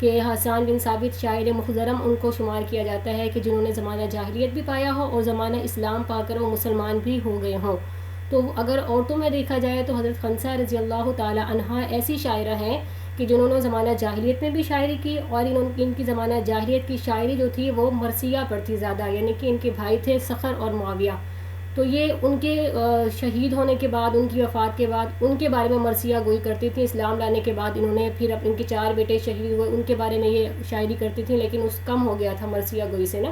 کہ حسان بن ثابت شاعر مخضرم ان کو شمار کیا جاتا ہے کہ جنہوں نے زمانہ جاہلیت بھی پایا ہو اور زمانہ اسلام پا کر وہ مسلمان بھی ہو گئے ہوں. تو اگر عورتوں میں دیکھا جائے تو حضرت خنسا رضی اللہ تعالی عنہا ایسی شاعرہ ہیں کہ جنہوں نے زمانہ جاہلیت میں بھی شاعری کی، اور ان کی زمانہ جاہلیت کی شاعری جو تھی وہ مرثیہ پر تھی زیادہ، یعنی کہ ان کے بھائی تھے سخر اور معاویہ. تو یہ ان کے شہید ہونے کے بعد، ان کی وفات کے بعد ان کے بارے میں مرثیہ گوئی کرتی تھیں. اسلام لانے کے بعد انہوں نے پھر ان کے 4 بیٹے شہید ہوئے، ان کے بارے میں یہ شاعری کرتی تھیں، لیکن اس کم ہو گیا تھا مرثیہ گوئی سے نا.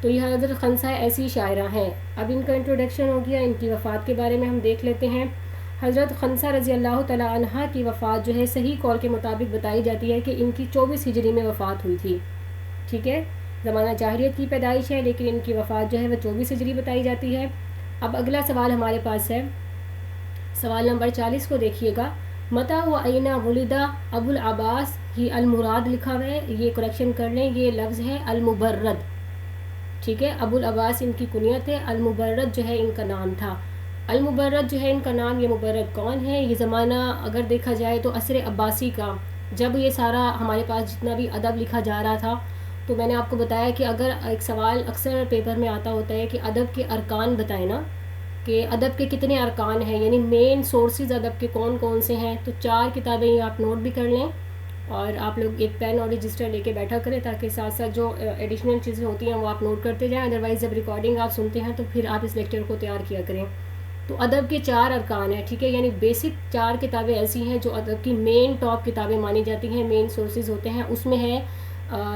تو یہ حضرت خنسا ایسی شاعرہ ہیں. اب ان کا انٹروڈکشن ہو گیا، ان کی وفات کے بارے میں ہم دیکھ لیتے ہیں. حضرت خنسا رضی اللہ تعالیٰ عنہ کی وفات جو ہے صحیح قول کے مطابق بتائی جاتی ہے کہ ان کی 24 ہجری میں وفات ہوئی تھی. ٹھیک ہے، زمانہ جاہلیت کی پیدائش ہے لیکن ان کی وفات جو ہے وہ 24 ہجری بتائی جاتی ہے. اب اگلا سوال ہمارے پاس ہے، سوال نمبر 40 کو دیکھیے گا. متا و اینا ولدا ابو العباس ہی المراد لکھا ہوا ہے، یہ کریکشن کر لیں، یہ لفظ ہے المبرد. ٹھیک ہے، ابو العباس ان کی کنیت ہے، المبرد جو ہے ان کا نام تھا. المبرد جو ہے ان کا نام. یہ مبرد کون ہے؟ یہ زمانہ اگر دیکھا جائے تو عصر عباسی کا، جب یہ سارا ہمارے پاس جتنا بھی ادب لکھا جا رہا تھا. تو میں نے آپ کو بتایا کہ اگر ایک سوال اکثر پیپر میں آتا ہوتا ہے کہ ادب کے ارکان بتائیں نا، کہ ادب کے کتنے ارکان ہیں، یعنی مین سورسز ادب کے کون کون سے ہیں. تو 4 کتابیں یہ آپ نوٹ بھی کر لیں، اور آپ لوگ ایک پین اور رجسٹر لے کے بیٹھا کریں تاکہ ساتھ ساتھ جو ایڈیشنل چیزیں ہوتی ہیں وہ آپ نوٹ کرتے جائیں. ادروائز جب ریکارڈنگ آپ سنتے ہیں تو پھر آپ اس لیکچر کو تیار کیا کریں. تو ادب کے 4 ارکان ہیں. ٹھیک ہے، یعنی بیسک 4 کتابیں ایسی ہیں جو ادب کی مین ٹاپ کتابیں مانی جاتی ہیں، مین سورسز ہوتے ہیں. اس میں ہے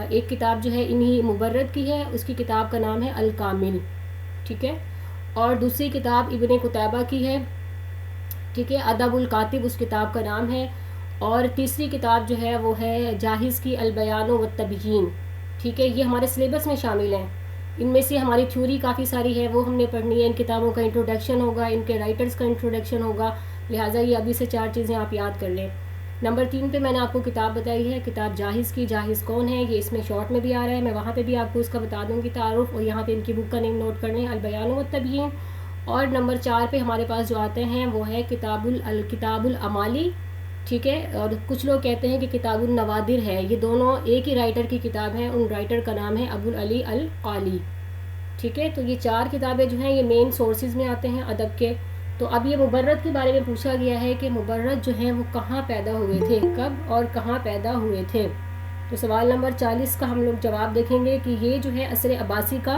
ایک کتاب جو ہے انہی مبرد کی ہے، اس کی کتاب کا نام ہے الکامل. ٹھیک ہے، اور دوسری کتاب ابن قتیبہ کی ہے. ٹھیک ہے، ادب الکاتب اس کتاب کا نام ہے. اور تیسری کتاب جو ہے وہ ہے جاہز کی البیان والتبیین. ٹھیک ہے، یہ ہمارے سلیبس میں شامل ہیں. ان میں سے ہماری تھیوری کافی ساری ہے، وہ ہم نے پڑھنی ہے. ان کتابوں کا انٹروڈکشن ہوگا، ان کے رائٹرز کا انٹروڈکشن ہوگا، لہٰذا یہ ابھی سے 4 چیزیں آپ یاد کر لیں. نمبر 3 پہ میں نے آپ کو کتاب بتائی ہے، کتاب جاہز کی. جاہز کون ہے یہ اس میں شارٹ میں بھی آ رہا ہے، میں وہاں پہ بھی آپ کو اس کا بتا دوں گی تعارف، اور یہاں پہ ان کی بک کا نیم نوٹ کر لیں، البیان والتبیین. اور نمبر 4 پہ ہمارے پاس جو آتے ہیں وہ ہے کتاب الامالی. ٹھیک ہے، اور کچھ لوگ کہتے ہیں کہ کتاب النوادر ہے. یہ دونوں ایک ہی رائٹر کی کتاب ہیں، ان رائٹر کا نام ہے ابو العلی القالی. ٹھیک ہے، تو یہ 4 کتابیں جو ہیں یہ مین سورسز میں آتے ہیں ادب کے. تو اب یہ مبرد کے بارے میں پوچھا گیا ہے کہ مبرد جو ہیں وہ کہاں پیدا ہوئے تھے، کب اور کہاں پیدا ہوئے تھے. تو سوال نمبر 40 کا ہم لوگ جواب دیکھیں گے کہ یہ جو ہے عصر عباسی کا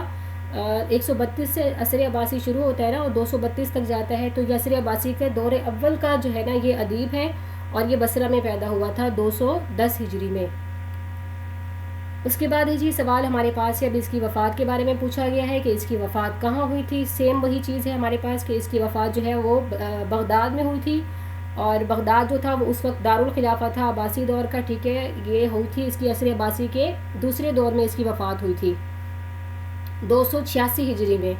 132 سے عصر عباسی شروع ہوتا ہے نا، اور 232 تک جاتا ہے. تو یہ عصر عباسی کے دور اول کا جو ہے نا یہ ادیب ہے، اور یہ بصرہ میں پیدا ہوا تھا 210 ہجری میں. اس کے بعد ہے جی سوال ہمارے پاس ہے، اب اس کی وفات کے بارے میں پوچھا گیا ہے کہ اس کی وفات کہاں ہوئی تھی. سیم وہی چیز ہے ہمارے پاس کہ اس کی وفات جو ہے وہ بغداد میں ہوئی تھی، اور بغداد جو تھا وہ اس وقت دارالخلافہ تھا عباسی دور کا. ٹھیک ہے، یہ ہوئی تھی اس کی عصر عباسی کے دوسرے دور میں اس کی وفات ہوئی تھی 286 ہجری میں.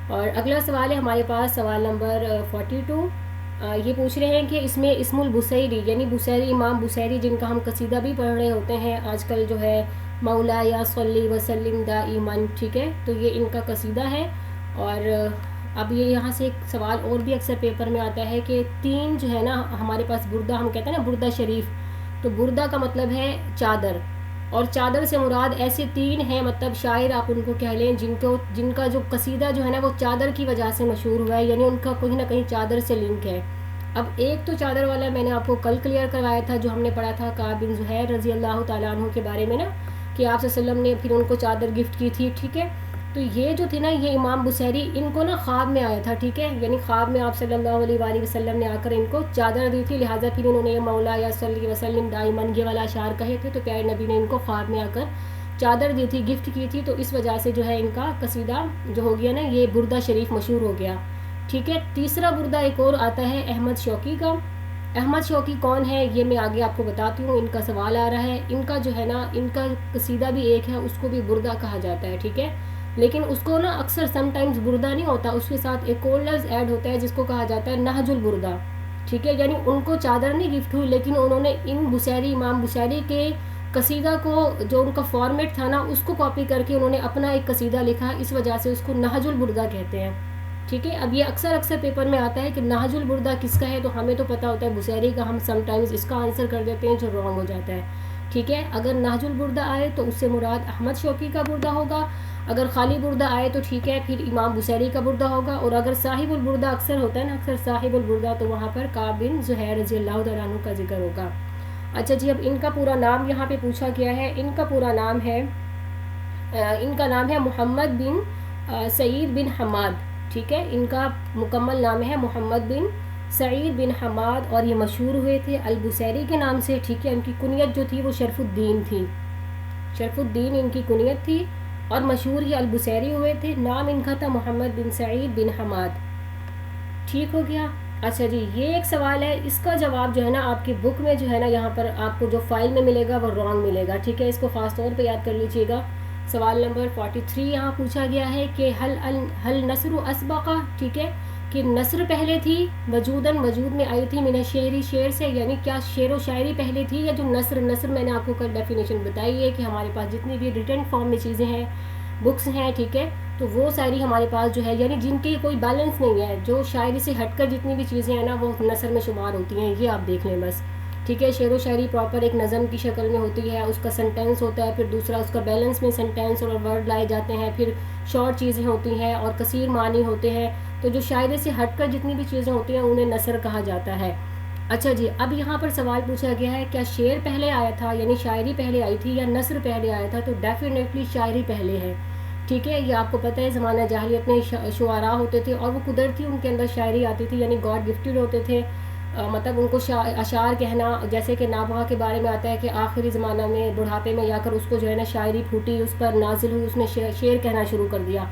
اور اگلا سوال ہے ہمارے پاس، سوال نمبر 42. یہ پوچھ رہے ہیں کہ اس میں اسم البصیری، یعنی بصیری، امام بصیری جن کا ہم قصیدہ بھی پڑھ رہے ہوتے ہیں آج کل جو ہے مولا یا صلی وسلم دائماً. ٹھیک ہے، تو یہ ان کا قصیدہ ہے. اور اب یہ یہاں سے ایک سوال اور بھی اکثر پیپر میں آتا ہے کہ 3 جو ہے نا ہمارے پاس بردہ، ہم کہتے ہیں نا بردہ شریف، تو بردہ کا مطلب ہے چادر، اور چادر سے مراد ایسے 3 ہیں، مطلب شاعر آپ ان کو کہہ لیں جن کا جو قصیدہ جو ہے نا وہ چادر کی وجہ سے مشہور ہوا ہے، یعنی ان کا کہیں نہ کہیں چادر سے لنک ہے. اب ایک تو چادر والا میں نے آپ کو کل کلیئر کروایا تھا، جو ہم نے پڑھا تھا کعب بن زہیر رضی اللہ تعالیٰ عنہ کے بارے میں نا، کہ آپ صلی اللہ علیہ وسلم نے پھر ان کو چادر گفٹ کی تھی. ٹھیک ہے، تو یہ جو تھی نا یہ امام بصیری، ان کو نا خواب میں آیا تھا. ٹھیک ہے، یعنی خواب میں آپ صلی اللہ علیہ وآلہ وسلم نے آ کر ان کو چادر دی تھی، لہٰذا پھر انہوں نے یہ مولا یا صلی وسلم دائماً یہ والا اشعار کہے تھے، تو پیارے نبی نے ان کو خواب میں آ کر چادر دی تھی، گفٹ کی تھی. تو اس وجہ سے جو ہے ان کا قصیدہ جو ہو گیا نا یہ بردہ شریف مشہور ہو گیا. ٹھیک ہے، تیسرا بردہ ایک اور آتا ہے احمد شوقی کا. احمد شوقی کون ہے یہ میں آگے آپ کو بتاتی ہوں، ان کا سوال آ رہا ہے. ان کا جو ہے نا ان کا قصیدہ بھی ایک ہے، اس کو بھی بردہ کہا جاتا ہے. ٹھیک ہے، لیکن اس کو نا اکثر سم ٹائمز بردہ نہیں ہوتا، اس کے ساتھ ایک اور لفظ ایڈ ہوتا ہے جس کو کہا جاتا ہے نہج البردہ. ٹھیک ہے، یعنی ان کو چادر نہیں گفٹ ہوئی، لیکن انہوں نے ان بصیری، امام بصیری کے قصیدہ کو جو ان کا فارمیٹ تھا نا اس کو کاپی کر کے انہوں نے اپنا ایک قصیدہ لکھا، اس وجہ سے اس کو نہج البردہ کہتے ہیں. ٹھیک ہے، اب یہ اکثر پیپر میں آتا ہے کہ نہج البردہ کس کا ہے، تو ہمیں تو پتہ ہوتا ہے بصیری کا، ہم سم ٹائمز اس کا آنسر کر دیتے ہیں جو رانگ ہو جاتا ہے. ٹھیک ہے. اگر نہج البردہ آئے تو اس سے مراد احمد شوقی کا بردہ ہوگا. اگر خالی بردہ آئے تو ٹھیک ہے پھر امام بصیری کا بردہ ہوگا. اور اگر صاحب البردہ اکثر ہوتا ہے نا, اکثر صاحب البردہ, تو وہاں پر کعب بن زہیر رضی اللہ تعالیٰ عنہ کا ذکر ہوگا. اچھا جی, اب ان کا پورا نام یہاں پہ پوچھا گیا ہے. ان کا پورا نام ہے, ان کا نام ہے محمد بن سعید بن حماد. ٹھیک ہے, ان کا مکمل نام ہے محمد بن سعید بن حماد, اور یہ مشہور ہوئے تھے البصیری کے نام سے. ٹھیک ہے, ان کی کنیت جو تھی وہ شرف الدین تھی. شرف الدین ان کی کنیت تھی, اور مشہور یہ البصیری ہوئے تھے. نام ان کا تھا محمد بن سعید بن حماد. ٹھیک ہو گیا. اچھا جی, یہ ایک سوال ہے, اس کا جواب جو ہے نا آپ کی بک میں جو ہے نا یہاں پر آپ کو جو فائل میں ملے گا وہ رانگ ملے گا. ٹھیک ہے, اس کو خاص طور پہ یاد کر لیجئے گا. سوال نمبر 43 یہاں پوچھا گیا ہے کہ حل نصر اسبقہ. ٹھیک ہے, کہ نثر پہلے تھی, وجوداً وجود میں آئی تھی, من الشعری شعر سے, یعنی کیا شعر و شاعری پہلے تھی, یا جو نثر میں نے آپ کو کل ڈیفینیشن بتائی ہے کہ ہمارے پاس جتنی بھی ریٹن فارم میں چیزیں ہیں, بکس ہیں, ٹھیک ہے, تو وہ ساری ہمارے پاس جو ہے یعنی جن کی کوئی بیلنس نہیں ہے, جو شاعری سے ہٹ کر جتنی بھی چیزیں ہیں نا وہ نثر میں شمار ہوتی ہیں. یہ آپ دیکھ لیں بس. ٹھیک ہے, شعر و شاعری پراپر ایک نظم کی شکل میں ہوتی ہے, اس کا سنٹینس ہوتا ہے, پھر دوسرا اس کا بیلنس میں سنٹینس اور ورڈ لائے جاتے ہیں, پھر شارٹ چیزیں ہوتی ہیں اور کثیر معنی ہوتے ہیں. تو جو شاعری سے ہٹ کر جتنی بھی چیزیں ہوتی ہیں انہیں نثر کہا جاتا ہے. اچھا جی, اب یہاں پر سوال پوچھا گیا ہے کیا شعر پہلے آیا تھا, یعنی شاعری پہلے آئی تھی, یا نثر پہلے آیا تھا. تو ڈیفینیٹلی شاعری پہلے ہے. ٹھیک ہے, یہ آپ کو پتہ ہے زمانہ جاہلیت میں شعراء ہوتے تھے اور وہ قدرتی ان کے اندر شاعری آتی تھی, یعنی گاڈ گفٹڈ ہوتے تھے. مطلب ان کو اشعار کہنا, جیسے کہ نابغہ کے بارے میں آتا ہے کہ آخری زمانہ میں بڑھاپے میں آ کر اس کو جو ہے نا شاعری پھوٹی, اس پر نازل ہوئی, اس نے شعر کہنا شروع کر دیا.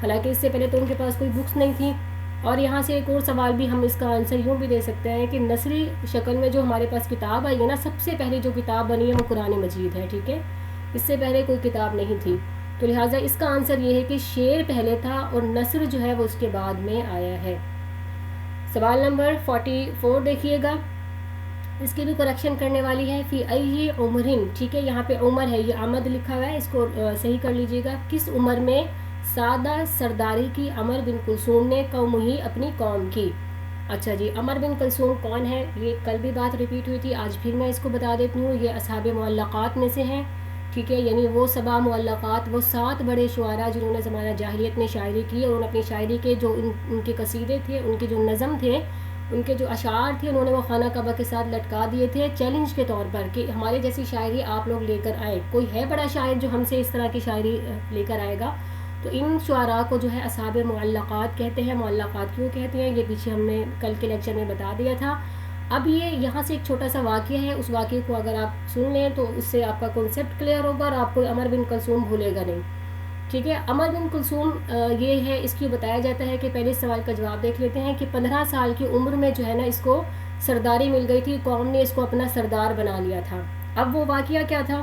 حالانکہ اس سے پہلے تو ان کے پاس کوئی بکس نہیں تھیں. اور یہاں سے ایک اور سوال بھی ہم اس کا آنسر یوں بھی دے سکتے ہیں کہ نثری شکل میں جو ہمارے پاس کتاب آئی ہے نا, سب سے پہلے جو کتاب بنی ہے وہ قرآن مجید ہے. ٹھیک ہے, اس سے پہلے کوئی کتاب نہیں تھی. تو لہٰذا اس کا آنسر یہ ہے کہ شعر پہلے تھا اور نثر جو ہے وہ اس کے بعد میں آیا ہے. سوال نمبر 44 دیکھیے گا, اس کی بھی کریکشن کرنے والی ہے. فی ای عمرن. ٹھیک ہے, یہاں پہ عمر ہے, یہ آمد لکھا ہوا ہے, اس کو صحیح کر لیجئے گا. کس عمر میں سادہ سرداری کی عمر بن کلثوم نے قوم ہی اپنی قوم کی. اچھا جی, عمر بن کلثوم کون ہے, یہ کل بھی بات ریپیٹ ہوئی تھی, آج پھر میں اس کو بتا دیتی ہوں. یہ اصحاب معلقات میں سے ہیں. ٹھیک ہے, یعنی وہ 7 معلقات, وہ 7 بڑے شعراء جنہوں نے زمانہ جاہلیت میں شاعری کی, اور انہوں نے اپنی شاعری کے جو ان کے قصیدے تھے, ان کے جو نظم تھے, ان کے جو اشعار تھے, انہوں نے وہ خانہ کعبہ کے ساتھ لٹکا دیے تھے چیلنج کے طور پر کہ ہمارے جیسی شاعری آپ لوگ لے کر آئیں. کوئی ہے بڑا شاعر جو ہم سے اس طرح کی شاعری لے کر آئے گا. تو ان شعراء کو جو ہے اصحاب معلقات کہتے ہیں. معلقات کیوں کہتے ہیں یہ پیچھے ہم نے کل کے لیکچر میں بتا دیا تھا. اب یہ یہاں سے ایک چھوٹا سا واقعہ ہے, اس واقعے کو اگر آپ سن لیں تو اس سے آپ کا کنسیپٹ کلیئر ہوگا اور آپ کو عمر بن کلثوم بھولے گا نہیں. ٹھیک ہے, عمر بن کلثوم یہ ہے, اس کی بتایا جاتا ہے کہ پہلے سوال کا جواب دیکھ لیتے ہیں کہ 15 سال کی عمر میں جو ہے نا اس کو سرداری مل گئی تھی, قوم نے اس کو اپنا سردار بنا لیا تھا. اب وہ واقعہ کیا تھا؟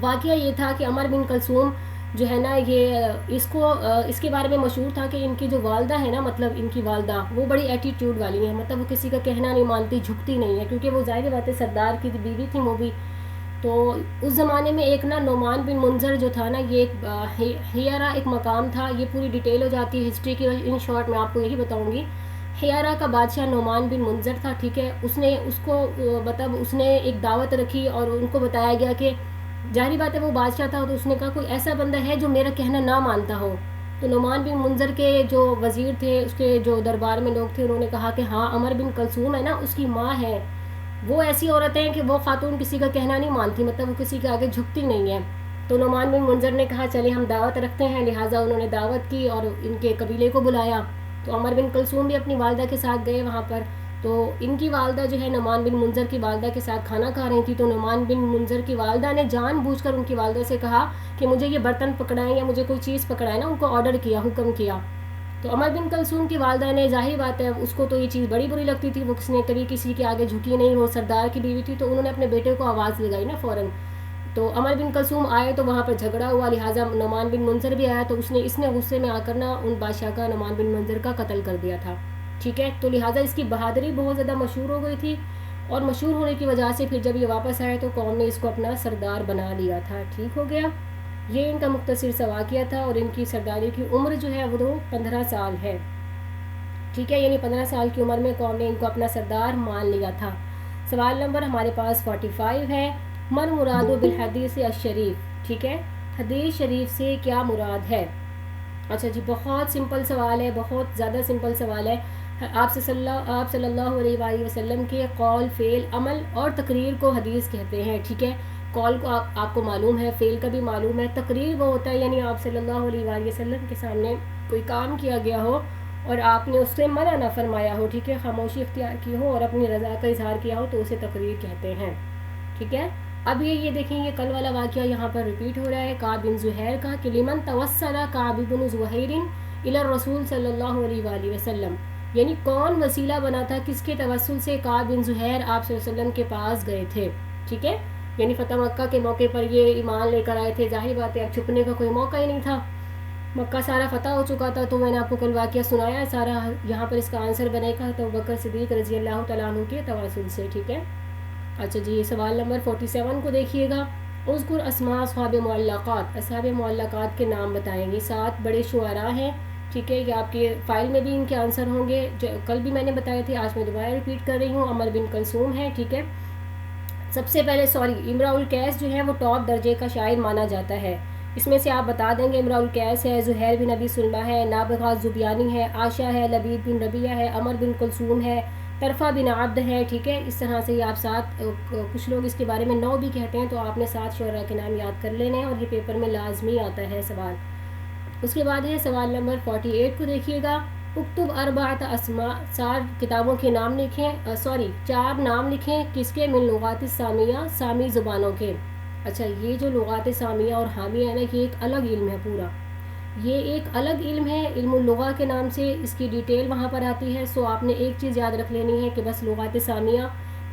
واقعہ یہ تھا کہ عمر بن کلثوم جو ہے نا یہ اس کے بارے میں مشہور تھا کہ ان کی جو والدہ ہے نا, مطلب ان کی والدہ وہ بڑی ایٹیٹیوڈ والی ہیں, مطلب وہ کسی کا کہنا نہیں مانتی, جھکتی نہیں ہے, کیونکہ وہ ظاہر بات ہے سردار کی بیوی تھی وہ بھی. تو اس زمانے میں ایک نا نعمان بن منظر جو تھا نا, یہ ایک ہیرا ایک مقام تھا. یہ پوری ڈیٹیل ہو جاتی ہے ہسٹری کی, ان شارٹ میں آپ کو یہی بتاؤں گی. ہیرا کا بادشاہ نعمان بن منظر تھا. ٹھیک ہے, اس نے ایک دعوت رکھی اور ان کو بتایا گیا کہ ظاہری بات ہے وہ بادشاہ تھا, تو اس نے کہا کوئی ایسا بندہ ہے جو میرا کہنا نہ مانتا ہو. تو نعمان بن منظر کے جو وزیر تھے, اس کے جو دربار میں لوگ تھے, انہوں نے کہا کہ ہاں عمر بن کلثوم ہے نا, اس کی ماں ہے, وہ ایسی عورت ہیں کہ وہ خاتون کسی کا کہنا نہیں مانتی, مطلب وہ کسی کے آگے جھکتی نہیں ہے. تو نعمان بن منظر نے کہا چلے ہم دعوت رکھتے ہیں. لہٰذا انہوں نے دعوت کی اور ان کے قبیلے کو بلایا. تو عمر بن کلثوم بھی اپنی والدہ کے ساتھ گئے وہاں پر. تو ان کی والدہ جو ہے نعمان بن منظر کی والدہ کے ساتھ کھانا کھا رہی تھی. تو نعمان بن منظر کی والدہ نے جان بوجھ کر ان کی والدہ سے کہا کہ مجھے یہ برتن پکڑائیں یا مجھے کوئی چیز پکڑائیں نا, ان کو آرڈر کیا, حکم کیا. تو عمر بن کلثوم کی والدہ نے, ظاہر بات ہے اس کو تو یہ چیز بڑی بری لگتی تھی, وہ کبھی کسی کے آگے جھکی نہیں, وہ سردار کی بیوی تھی. تو انہوں نے اپنے بیٹے کو آواز لگائی نا فوراً. تو عمر بن کلثوم آئے تو وہاں پر جھگڑا ہوا, لہٰذا نعمان بن منظر بھی آیا. تو اس نے غصے میں آ کر نا ان بادشاہ کا, نعمان بن منظر کا قتل کر دیا تھا. ٹھیک ہے, تو لہٰذا اس کی بہادری بہت زیادہ مشہور ہو گئی تھی, اور مشہور ہونے کی وجہ سے پھر جب یہ واپس آئے تو قوم نے اس کو اپنا سردار بنا لیا تھا. ٹھیک ہو گیا, یہ ان کا مختصر سا واقعہ تھا. اور ان کی سرداری کی عمر جو ہے وہ 15 سال ہے. ٹھیک ہے, یعنی 15 سال کی عمر میں قوم نے ان کو اپنا سردار مان لیا تھا. سوال نمبر ہمارے پاس 45 ہے. من مراد بالحدیث الشریف، ٹھیک ہے، حدیث شریف سے کیا مراد ہے؟ اچھا جی، بہت سمپل سوال ہے، بہت زیادہ سمپل سوال ہے. آپ صلی اللہ علیہ وآلہ وسلم کے قول، فعل، عمل اور تقریر کو حدیث کہتے ہیں، ٹھیک ہے. قول کو آپ کو معلوم ہے، فعل کا بھی معلوم ہے، تقریر وہ ہوتا ہے یعنی آپ صلی اللہ علیہ وآلہ وسلم کے سامنے کوئی کام کیا گیا ہو اور آپ نے اس سے منع نہ فرمایا ہو، ٹھیک ہے، خاموشی اختیار کی ہو اور اپنی رضا کا اظہار کیا ہو، تو اسے تقریر کہتے ہیں، ٹھیک ہے. اب یہ دیکھیں، یہ کل والا واقعہ یہاں پر ریپیٹ ہو رہا ہے. کعب بن زہیر کا کہ لمن توسل کعب بن زہیر الی الرسول صلی اللہ علیہ وآلہ وسلم، یعنی کون وسیلہ بنا تھا، کس کے توسل سے کعب بن زہیر آپ صلی اللہ علیہ وسلم کے پاس گئے تھے، ٹھیک ہے. یعنی فتح مکہ کے موقع پر یہ ایمان لے کر آئے تھے، ظاہر بات ہے اب چھپنے کا کوئی موقع ہی نہیں تھا، مکہ سارا فتح ہو چکا تھا. تو میں نے آپ کو کل واقعہ سنایا ہے سارا، یہاں پر اس کا آنسر بنے گا تو ابوبکر صدیق رضی اللہ تعالیٰ عنہ کے توسل سے، ٹھیک ہے. اچھا جی، سوال نمبر 47 کو دیکھیے گا. اذکر اسماء اصحاب معلقات، اصحاب معلقات کے نام بتائیں گے. 7 بڑے شعراء ہیں، ٹھیک ہے. یہ آپ کے فائل میں بھی ان کے آنسر ہوں گے، جو کل بھی میں نے بتائے تھے، آج میں دوبارہ ریپیٹ کر رہی ہوں. عمر بن کلثوم ہے، ٹھیک ہے. سب سے پہلے امراء القیس جو ہے وہ ٹاپ درجے کا شاعر مانا جاتا ہے. اس میں سے آپ بتا دیں گے امراء القیس ہے، زہیر بن ابی سلمہ ہے، نابغہ زبیانی ہے، عائشہ ہے، لبید بن ربیعہ ہے، عمر بن کلثوم ہے، طرفہ بن عبد ہے، ٹھیک ہے. اس طرح سے یہ آپ 7، کچھ لوگ اس کے بارے میں 9 بھی کہتے ہیں، تو آپ نے 7 شعراء کے نام یاد کر لینے ہیں اور یہ پیپر میں لازمی آتا ہے سوال. اس کے بعد ہے سوال نمبر 48 کو دیکھیے گا. اکتب اربعۃ اسماء، 4 کتابوں کے نام لکھیں، 4 نام لکھیں کس کے، من لغات سامیہ، سامی زبانوں کے. اچھا، یہ جو لغات سامیہ اور حامیہ ہے نا، یہ ایک الگ علم ہے پورا، یہ ایک الگ علم ہے، علم اللغہ کے نام سے اس کی ڈیٹیل وہاں پر آتی ہے. سو آپ نے ایک چیز یاد رکھ لینی ہے کہ بس لغات سامیہ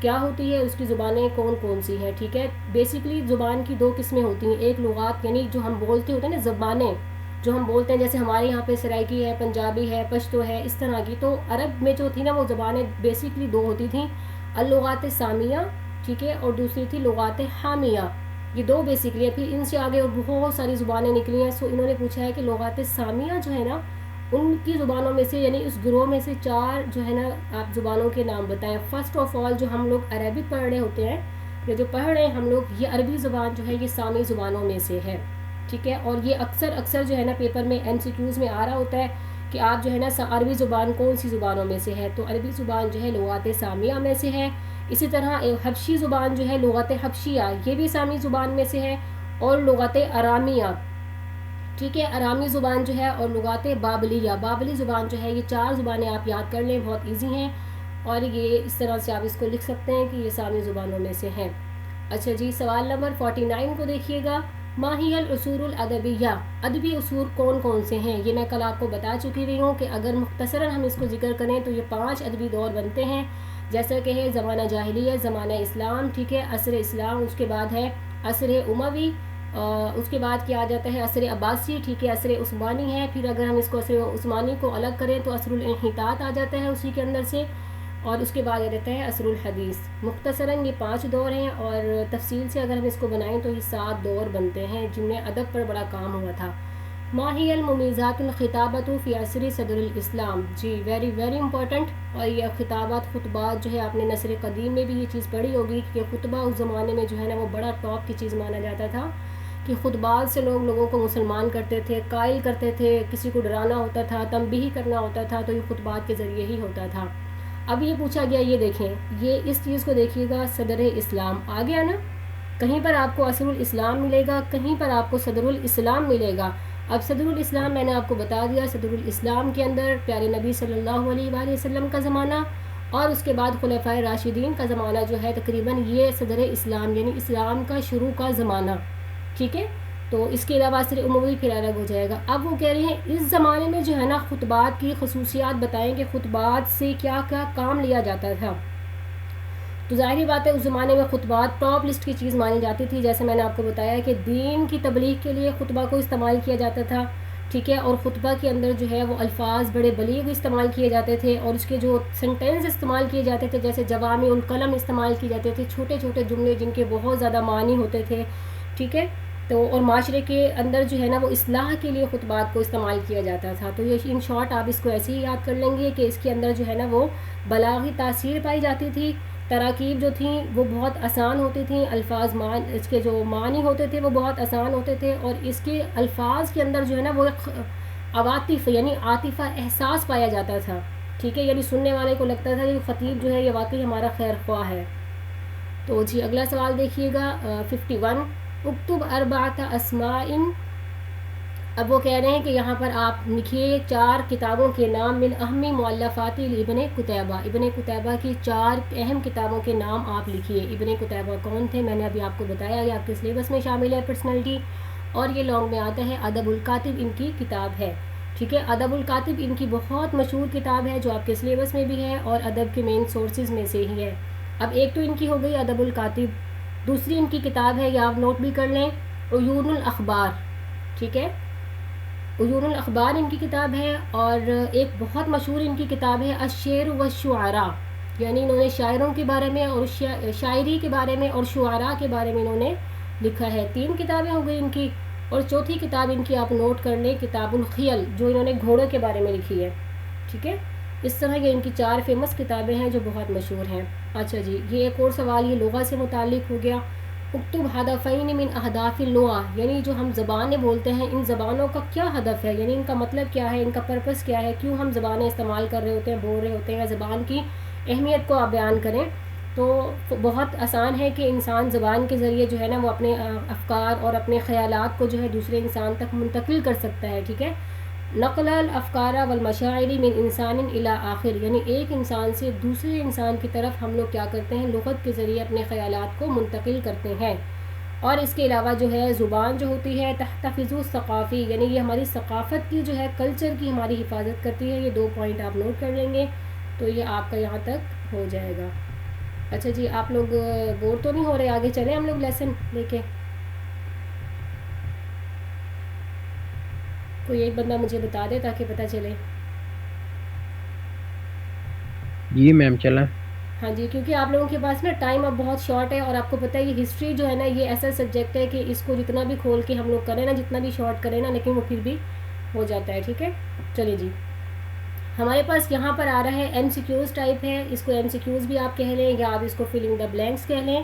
کیا ہوتی ہے، اس کی زبانیں کون کون سی ہیں، ٹھیک ہے. بیسکلی زبان کی 2 قسمیں ہوتی ہیں، ایک لغات یعنی جو ہم بولتے ہوتے ہیں نا، زبانیں جو ہم بولتے ہیں، جیسے ہمارے یہاں پہ سرائکی ہے، پنجابی ہے، پشتو ہے، اس طرح کی. تو عرب میں جو تھی نا وہ زبانیں بیسکلی 2 ہوتی تھیں، اللغات سامیہ، ٹھیک ہے، اور دوسری تھی لغات حامیہ. یہ 2 بیسکلی ہے، پھر ان سے آگے اور بہت ساری زبانیں نکلی ہیں. سو انہوں نے پوچھا ہے کہ لغات سامیہ جو ہے نا، ان کی زبانوں میں سے یعنی اس گروہ میں سے 4 جو ہے نا آپ زبانوں کے نام بتائیں. فرسٹ آف آل جو ہم لوگ عربک پڑھ رہے ہوتے ہیں، یا جو پڑھ رہے ہیں ہم لوگ، یہ عربی زبان جو ہے یہ سامی زبانوں میں سے ہے، ٹھیک ہے. اور یہ اکثر جو ہے نا پیپر میں MCQs میں آ رہا ہوتا ہے کہ آپ جو ہے نا عربی زبان کون سی زبانوں میں سے ہے، تو عربی زبان جو ہے لغات سامیہ میں سے ہے. اسی طرح حبشی زبان جو ہے لغات حبشیہ، یہ بھی سامی زبان میں سے ہے، اور لغات ارامیہ، ٹھیک ہے، ارامی زبان جو ہے، اور لغات بابلیہ، بابلی زبان جو ہے. یہ 4 زبانیں آپ یاد کر لیں، بہت ایزی ہیں، اور یہ اس طرح سے آپ اس کو لکھ سکتے ہیں کہ یہ سامی زبانوں میں سے ہیں. اچھا جی، سوال نمبر 49 کو دیکھیے گا. ما ہی الاصول الادبیہ، ادبی اصول کون کون سے ہیں؟ یہ میں کل آپ کو بتا چکی رہی ہوں کہ اگر مختصراً ہم اس کو ذکر کریں تو یہ 5 ادبی دور بنتے ہیں، جیسا کہ ہے زمانہ جاہلیت، زمانہ اسلام، ٹھیک ہے، عصر اسلام، اس کے بعد ہے عصر اموی، اس کے بعد کیا آ جاتا ہے عصر عباسی، ٹھیک ہے، عصر عثمانی ہے. پھر اگر ہم اس کو عصر عثمانی کو الگ کریں تو عصر الانحطاط آ جاتا ہے اسی کے اندر سے، اور اس کے بعد آ جاتا ہے عصر الحدیث. مختصراً یہ 5 دور ہیں، اور تفصیل سے اگر ہم اس کو بنائیں تو یہ 7 دور بنتے ہیں جن میں ادب پر بڑا کام ہوا تھا. ما ہی الممیزات الخطابۃ فی عصر صدر الاسلام، جی ویری امپورٹنٹ. اور یہ خطبات جو ہے آپ نے نثر قدیم میں بھی یہ چیز پڑھی ہوگی کہ خطبہ اس زمانے میں جو ہے نا وہ بڑا ٹاپ کی چیز مانا جاتا تھا، کہ خطبات سے لوگوں کو مسلمان کرتے تھے، قائل کرتے تھے، کسی کو ڈرانا ہوتا تھا، تنبیہ کرنا ہوتا تھا، تو یہ خطبات کے ذریعے ہی ہوتا تھا. اب یہ پوچھا گیا، یہ دیکھیں، یہ اس چیز کو دیکھیے گا، صدر اسلام آ گیا نا، کہیں پر آپ کو عصر الاسلام ملے گا، کہیں پر آپ کو صدر الاسلام ملے گا. اب صدر الاسلام میں نے آپ کو بتا دیا، صدر الاسلام کے اندر پیارے نبی صلی اللہ علیہ وآلہ وسلم کا زمانہ، اور اس کے بعد خلفائے راشدین کا زمانہ جو ہے تقریباً یہ صدر اسلام یعنی اسلام کا شروع کا زمانہ، ٹھیک ہے. تو اس کے علاوہ عصر اموی پھر الگ ہو جائے گا. اب وہ کہہ رہے ہیں اس زمانے میں جو ہے نا خطبات کی خصوصیات بتائیں کہ خطبات سے کیا کیا کام لیا جاتا تھا. تو ظاہری بات ہے اس زمانے میں خطبات ٹاپ لسٹ کی چیز مانی جاتی تھی. جیسے میں نے آپ کو بتایا کہ دین کی تبلیغ کے لیے خطبہ کو استعمال کیا جاتا تھا، ٹھیک ہے، اور خطبہ کے اندر جو ہے وہ الفاظ بڑے بلیغ استعمال کیے جاتے تھے، اور اس کے جو سینٹینس استعمال کیے جاتے تھے جیسے جوامع الکلم استعمال کیے جاتے تھے، چھوٹے چھوٹے جملے جن کے بہت زیادہ معنی ہوتے تھے، ٹھیک ہے. تو اور معاشرے کے اندر جو ہے نا وہ اصلاح کے لیے خطبات کو استعمال کیا جاتا تھا. تو یہ ان شارٹ آپ اس کو ایسے ہی یاد کر لیں گے کہ اس کے اندر جو ہے نا وہ بلاغی تاثیر پائی جاتی تھی، تراکیب جو تھیں وہ بہت آسان ہوتی تھیں، الفاظ اس کے جو معنی ہوتے تھے وہ بہت آسان ہوتے تھے، اور اس کے الفاظ کے اندر جو ہے نا وہ ایک عواطف یعنی عاطفہ احساس پایا جاتا تھا، ٹھیک ہے، یعنی سننے والے کو لگتا تھا کہ خطیب جو ہے یہ واقعی ہمارا خیر خواہ ہے۔ تو جی اگلا سوال دیکھیے گا 51، اکتب اربعۃ اسماء، اب وہ کہہ رہے ہیں کہ یہاں پر آپ لکھیے 4 کتابوں کے نام من اہم مؤلفات ابن قتیبہ، ابن قتیبہ کی 4 اہم کتابوں کے نام آپ لکھیے۔ ابن قتیبہ کون تھے؟ میں نے ابھی آپ کو بتایا، یہ آپ کے سلیبس میں شامل ہے پرسنالٹی، اور یہ لانگ میں آتا ہے، ادب الکاتب ان کی کتاب ہے، ٹھیک ہے، ادب الکاتب ان کی بہت مشہور کتاب ہے جو آپ کے سلیبس میں بھی ہے اور ادب کے مین سورسز میں سے ہی ہے۔ اب ایک تو ان کی ہو گئی ادب الکاتب، دوسری ان کی کتاب ہے، یا آپ نوٹ بھی کر لیں، عیون الاخبار، ٹھیک ہے، عیون الاخبار ان کی کتاب ہے، اور ایک بہت مشہور ان کی کتاب ہے الشعر والشعراء، یعنی انہوں نے شاعروں کے بارے میں اور شاعری کے بارے میں اور شعراء کے بارے میں انہوں نے لکھا ہے۔ 3 کتابیں ہو گئی ان کی، اور چوتھی کتاب ان کی آپ نوٹ کر لیں کتاب الخیل، جو انہوں نے گھوڑوں کے بارے میں لکھی ہے، ٹھیک ہے۔ اس طرح یہ ان کی 4 فیمس کتابیں ہیں جو بہت مشہور ہیں۔ اچھا جی، یہ ایک اور سوال یہ لغہ سے متعلق ہو گیا، اکتب ہدفین من اہداف اللغہ، یعنی جو ہم زبانیں بولتے ہیں ان زبانوں کا کیا ہدف ہے، یعنی ان کا مطلب کیا ہے، ان کا پرپس کیا ہے، کیوں ہم زبانیں استعمال کر رہے ہوتے ہیں، بول رہے ہوتے ہیں، زبان کی اہمیت کو آپ بیان کریں۔ تو بہت آسان ہے کہ انسان زبان کے ذریعے جو ہے نا وہ اپنے افکار اور اپنے خیالات کو جو ہے دوسرے انسان تک منتقل کر سکتا ہے، ٹھیک ہے، نقل الافکار والمشاعر من انسان الی آخر، یعنی ایک انسان سے دوسرے انسان کی طرف ہم لوگ کیا کرتے ہیں، لغت کے ذریعے اپنے خیالات کو منتقل کرتے ہیں۔ اور اس کے علاوہ جو ہے زبان جو ہوتی ہے تحتفظ ثقافی، یعنی یہ ہماری ثقافت کی جو ہے کلچر کی ہماری حفاظت کرتی ہے۔ یہ 2 پوائنٹ آپ نوٹ کر لیں گے تو یہ آپ کا یہاں تک ہو جائے گا۔ اچھا جی، آپ لوگ بور تو نہیں ہو رہے؟ آگے چلیں ہم لوگ لیسن لے کے۔ کوئی ایک بندہ مجھے بتا دے تاکہ پتہ چلے۔ جی میم چلا۔ ہاں جی، کیونکہ آپ لوگوں کے پاس نا ٹائم اب بہت شارٹ ہے، اور آپ کو پتہ ہے یہ ہسٹری جو ہے نا یہ ایسا سبجیکٹ ہے کہ اس کو جتنا بھی کھول کے ہم لوگ کریں نا، جتنا بھی شارٹ کریں نا، لیکن وہ پھر بھی ہو جاتا ہے، ٹھیک ہے۔ چلیے جی، ہمارے پاس یہاں پر آ رہا ہے ایم سی کیوز ٹائپ ہے، اس کو ایم سی کیوز بھی آپ کہہ لیں یا آپ اس کو فلنگ دا بلینکس کہہ لیں،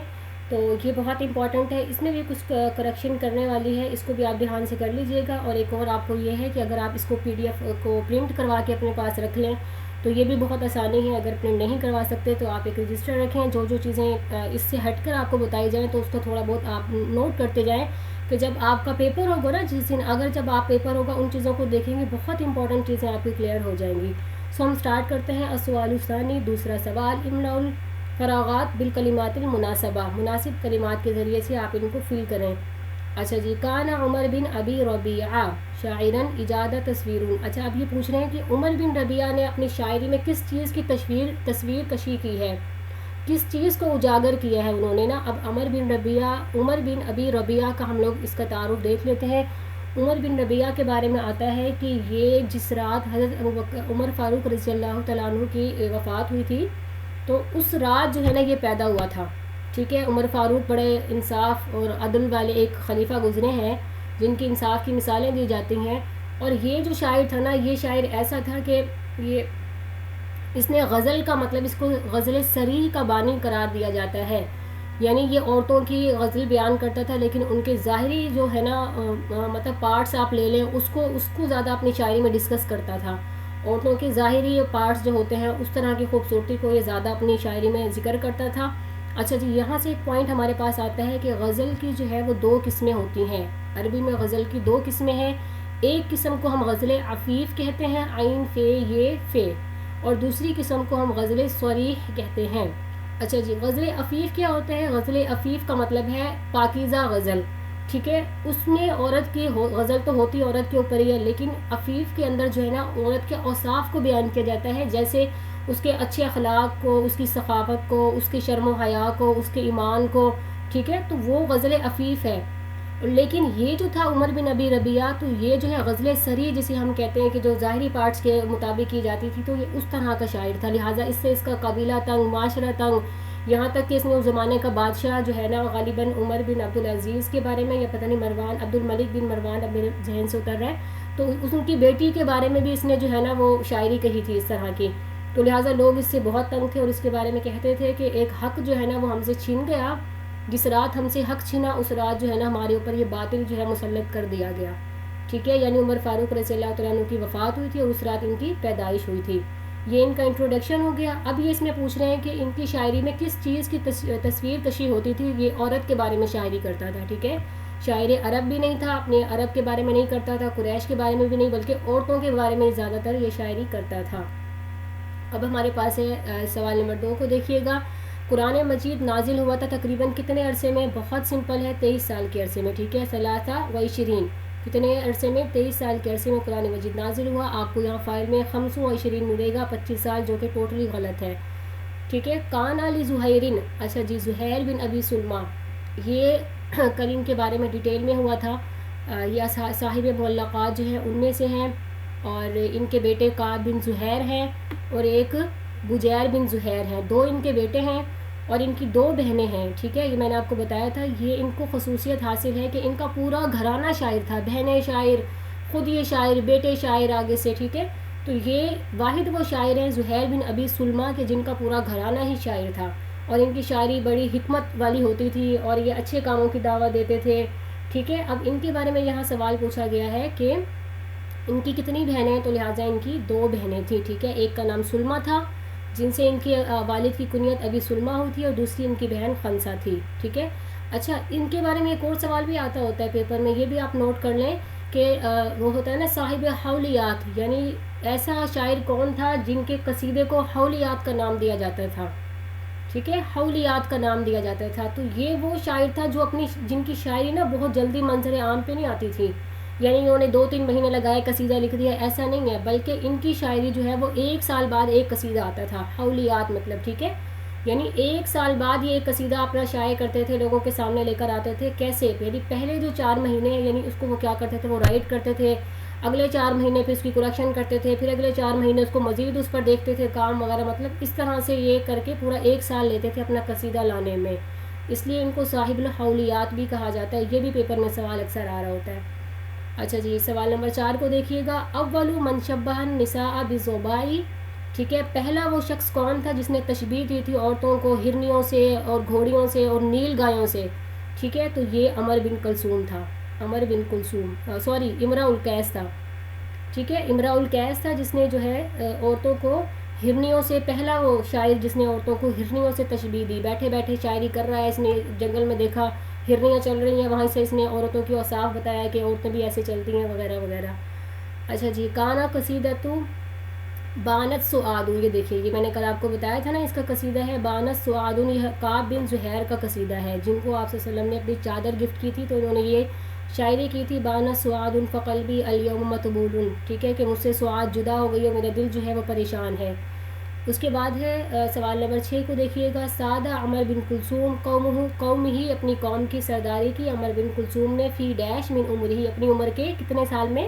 تو یہ بہت امپورٹنٹ ہے، اس میں بھی کچھ کریکشن کرنے والی ہے، اس کو بھی آپ دھیان سے کر لیجئے گا۔ اور ایک اور آپ کو یہ ہے کہ اگر آپ اس کو پی ڈی ایف کو پرنٹ کروا کے اپنے پاس رکھ لیں تو یہ بھی بہت آسانی ہے، اگر پرنٹ نہیں کروا سکتے تو آپ ایک رجسٹر رکھیں، جو جو چیزیں اس سے ہٹ کر آپ کو بتائی جائیں تو اس کو تھوڑا بہت آپ نوٹ کرتے جائیں، کہ جب آپ کا پیپر ہوگا نا جس دن، اگر جب آپ پیپر ہوگا ان چیزوں کو دیکھیں گے، بہت امپورٹنٹ چیزیں آپ کی کلیئر ہو جائیں گی۔ سو ہم سٹارٹ کرتے ہیں السؤال الثانی، دوسرا سوال، املاء الفراغات بالکلمات المناسبہ، مناسب کلمات کے ذریعے سے آپ ان کو فل کریں۔ اچھا جی، کان عمر بن ابی ربیعہ شاعراً ایجاد تصویرون، اچھا اب یہ پوچھ رہے ہیں کہ عمر بن ربیعہ نے اپنی شاعری میں کس چیز کی تصویر کشی کی ہے، کس چیز کو اجاگر کیا ہے انہوں نے نا۔ اب عمر بن ابی ربیعہ کا ہم لوگ اس کا تعارف دیکھ لیتے ہیں۔ عمر بن ربیعہ کے بارے میں آتا ہے کہ یہ جس رات حضرت عمر فاروق رضی اللہ تعالیٰ عنہ کی وفات ہوئی تھی تو اس رات جو ہے نا یہ پیدا ہوا تھا، ٹھیک ہے۔ عمر فاروق بڑے انصاف اور عدل والے ایک خلیفہ گزرے ہیں جن کی انصاف کی مثالیں دی جاتی ہیں، اور یہ جو شاعر تھا نا یہ شاعر ایسا تھا کہ اس نے غزل کا مطلب اس کو غزل صریح کا بانی قرار دیا جاتا ہے، یعنی یہ عورتوں کی غزل بیان کرتا تھا لیکن ان کے ظاہری جو ہے نا مطلب پارٹس آپ لے لیں اس کو زیادہ اپنی شاعری میں ڈسکس کرتا تھا، عورتوں کے ظاہری پارٹس جو ہوتے ہیں اس طرح کی خوبصورتی کو یہ زیادہ اپنی شاعری میں ذکر کرتا تھا۔ اچھا جی، یہاں سے ایک پوائنٹ ہمارے پاس آتا ہے کہ غزل کی جو ہے وہ 2 قسمیں ہوتی ہیں، عربی میں غزل کی 2 قسمیں ہیں، ایک قسم کو ہم غزل عفیف کہتے ہیں، عین فے یہ فے، اور دوسری قسم کو ہم غزل صریح کہتے ہیں۔ اچھا جی، غزل عفیف کیا ہوتا ہے؟ غزل عفیف کا مطلب ہے پاکیزہ غزل، ٹھیک ہے، اس میں عورت کی غزل تو ہوتی عورت کے اوپر ہی ہے، لیکن عفیف کے اندر جو ہے نا عورت کے اوصاف کو بیان کیا جاتا ہے، جیسے اس کے اچھے اخلاق کو، اس کی سخاوت کو، اس کے شرم و حیا کو، اس کے ایمان کو، ٹھیک ہے، تو وہ غزل عفیف ہے۔ لیکن یہ جو تھا عمر بن ابی ربیعہ تو یہ جو ہے غزل صریح جسے ہم کہتے ہیں کہ جو ظاہری پارٹس کے مطابق کی جاتی تھی، تو یہ اس طرح کا شاعر تھا، لہٰذا اس سے اس کا قبیلہ تنگ، معاشرہ تنگ، یہاں تک کہ اس نے اس زمانے کا بادشاہ جو ہے نا غالباً عمر بن عبدالعزیز کے بارے میں یا پتہ نہیں مروان عبد الملک بن مروان، اب میرے ذہن سے اتر رہا ہے، تو ان کی بیٹی کے بارے میں بھی اس نے جو ہے نا وہ شاعری کہی تھی اس طرح کی۔ تو لہٰذا لوگ اس سے بہت تنگ تھے اور اس کے بارے میں کہتے تھے کہ ایک حق جو ہے نا وہ ہم سے چھین گیا، جس رات ہم سے حق چھینا اس رات جو ہے نا ہمارے اوپر یہ باطل جو ہے مسلط کر دیا گیا، ٹھیک ہے. یعنی عمر فاروق رضی اللہ تعالیٰ عنہ کی وفات ہوئی تھی اور اس رات ان کی پیدائش ہوئی تھی. یہ ان کا انٹروڈکشن ہو گیا. اب یہ اس میں پوچھ رہے ہیں کہ ان کی شاعری میں کس چیز کی تصویر کشی ہوتی تھی. یہ عورت کے بارے میں شاعری کرتا تھا، ٹھیک ہے. شاعر عرب بھی نہیں تھا، اپنے عرب کے بارے میں نہیں کرتا تھا، قریش کے بارے میں بھی نہیں، بلکہ عورتوں کے بارے میں زیادہ تر یہ شاعری کرتا تھا. اب ہمارے پاس ہے سوال نمبر 2 کو دیکھیے گا. قرآن مجید نازل ہوا تھا تقریباً کتنے عرصے میں؟ بہت سمپل ہے، 23 سال کے عرصے میں، ٹھیک ہے. 23 کتنے عرصے میں؟ 23 سال کے عرصے میں قرآن مجید نازل ہوا. آپ کو یہاں فائل میں 25 ملے گا، 25 سال، جو کہ ٹوٹلی غلط ہے، ٹھیک ہے. کان علی زہیرن، اچھا جی، زہیر بن ابی سلمہ، یہ کل ان کے بارے میں ڈیٹیل میں ہوا تھا. یہ صاحب معلقات جو ہیں ان میں سے ہیں، اور ان کے بیٹے کعب بن زہیر ہیں اور ایک بجیر بن زہیر ہیں. 2 ان کے بیٹے ہیں اور ان کی 2 بہنیں ہیں، ٹھیک ہے. یہ میں نے آپ کو بتایا تھا. یہ ان کو خصوصیت حاصل ہے کہ ان کا پورا گھرانہ شاعر تھا، بہنیں شاعر، خود یہ شاعر، بیٹے شاعر آگے سے، ٹھیک ہے. تو یہ واحد وہ شاعر ہیں زہیر بن ابی سلمہ کے جن کا پورا گھرانہ ہی شاعر تھا، اور ان کی شاعری بڑی حکمت والی ہوتی تھی اور یہ اچھے کاموں کی دعوت دیتے تھے، ٹھیک ہے. اب ان کے بارے میں یہاں سوال پوچھا گیا ہے کہ ان کی کتنی بہنیں؟ تو لہٰذا ان کی 2 بہنیں تھیں، ٹھیک ہے. ایک کا نام سلمہ تھا جن سے ان کے والد کی کنیت ابی سلمہ ہوئی تھی، اور دوسری ان کی بہن خنسا تھی، ٹھیک ہے. اچھا، ان کے بارے میں ایک اور سوال بھی آتا ہوتا ہے پیپر میں، یہ بھی آپ نوٹ کر لیں کہ وہ ہوتا ہے نا صاحب حولیات، یعنی ایسا شاعر کون تھا جن کے قصیدے کو حولیات کا نام دیا جاتا تھا، ٹھیک ہے. حولیات کا نام دیا جاتا تھا. تو یہ وہ شاعر تھا جو جن کی شاعری نا بہت جلدی منظر عام پہ نہیں آتی تھی، یعنی انہوں نے 2-3 مہینے لگائے قصیدہ لکھ دیا، ایسا نہیں ہے، بلکہ ان کی شاعری جو ہے وہ 1 سال بعد ایک قصیدہ آتا تھا. حولیات مطلب، ٹھیک ہے، یعنی 1 سال بعد یہ ایک قصیدہ اپنا شائع کرتے تھے، لوگوں کے سامنے لے کر آتے تھے. کیسے؟ یعنی پہلے جو 4 مہینے یعنی اس کو وہ کیا کرتے تھے، وہ رائٹ کرتے تھے، اگلے 4 مہینے پہ اس کی کریکشن کرتے تھے، پھر اگلے 4 مہینے اس کو مزید اس پر دیکھتے تھے کام وغیرہ، مطلب اس طرح سے یہ کر کے پورا 1 سال لیتے تھے اپنا قصیدہ لانے میں. اس لیے ان کو صاحب الحولیات بھی کہا جاتا ہے. یہ بھی پیپر میں سوال اکثر آ رہا ہوتا ہے. اچھا جی، سوال نمبر 4 کو دیکھیے گا. اول من شبہ النساء بالظباء، ٹھیک ہے. پہلا وہ شخص کون تھا جس نے تشبیہ دی تھی عورتوں کو ہرنیوں سے اور گھوڑیوں سے اور نیل گایوں سے، ٹھیک ہے. تو یہ عمر بن کلثوم تھا. امرؤ القیس تھا، ٹھیک ہے. امرؤ القیس تھا جس نے جو ہے عورتوں کو ہرنیوں سے، پہلا وہ شاعر جس نے عورتوں کو ہرنیوں سے تشبیہ دی. بیٹھے بیٹھے شاعری کر رہا ہے، اس نے جنگل میں دیکھا ہرنیاں چل رہی ہیں، وہاں سے اس نے عورتوں کی اوصاف بتایا کہ عورتیں بھی ایسے چلتی ہیں وغیرہ وغیرہ. اچھا جی، کانا قصیدۃ بانت سعاد، یہ دیکھیے، یہ میں نے کل آپ کو بتایا تھا نا، اس کا قصیدہ ہے بانت سعاد. یہ کعب بن زہیر کا قصیدہ ہے، جن کو آپ صلی اللہ علیہ وسلم نے اپنی چادر گفٹ کی تھی، تو انہوں نے یہ شاعری کی تھی. بانت سعاد فقلبی الیوم مطبول، ٹھیک ہے، کہ مجھ سے سعاد جدا ہو گئی اور میرا دل جو ہے وہ پریشان ہے. اس کے بعد ہے سوال نمبر 6 کو دیکھیے گا. سادہ عمر بن کلثوم قوم ہی، اپنی قوم کی سرداری کی عمر بن کلثوم نے فی ڈیش من عمر ہی، اپنی عمر کے کتنے سال میں؟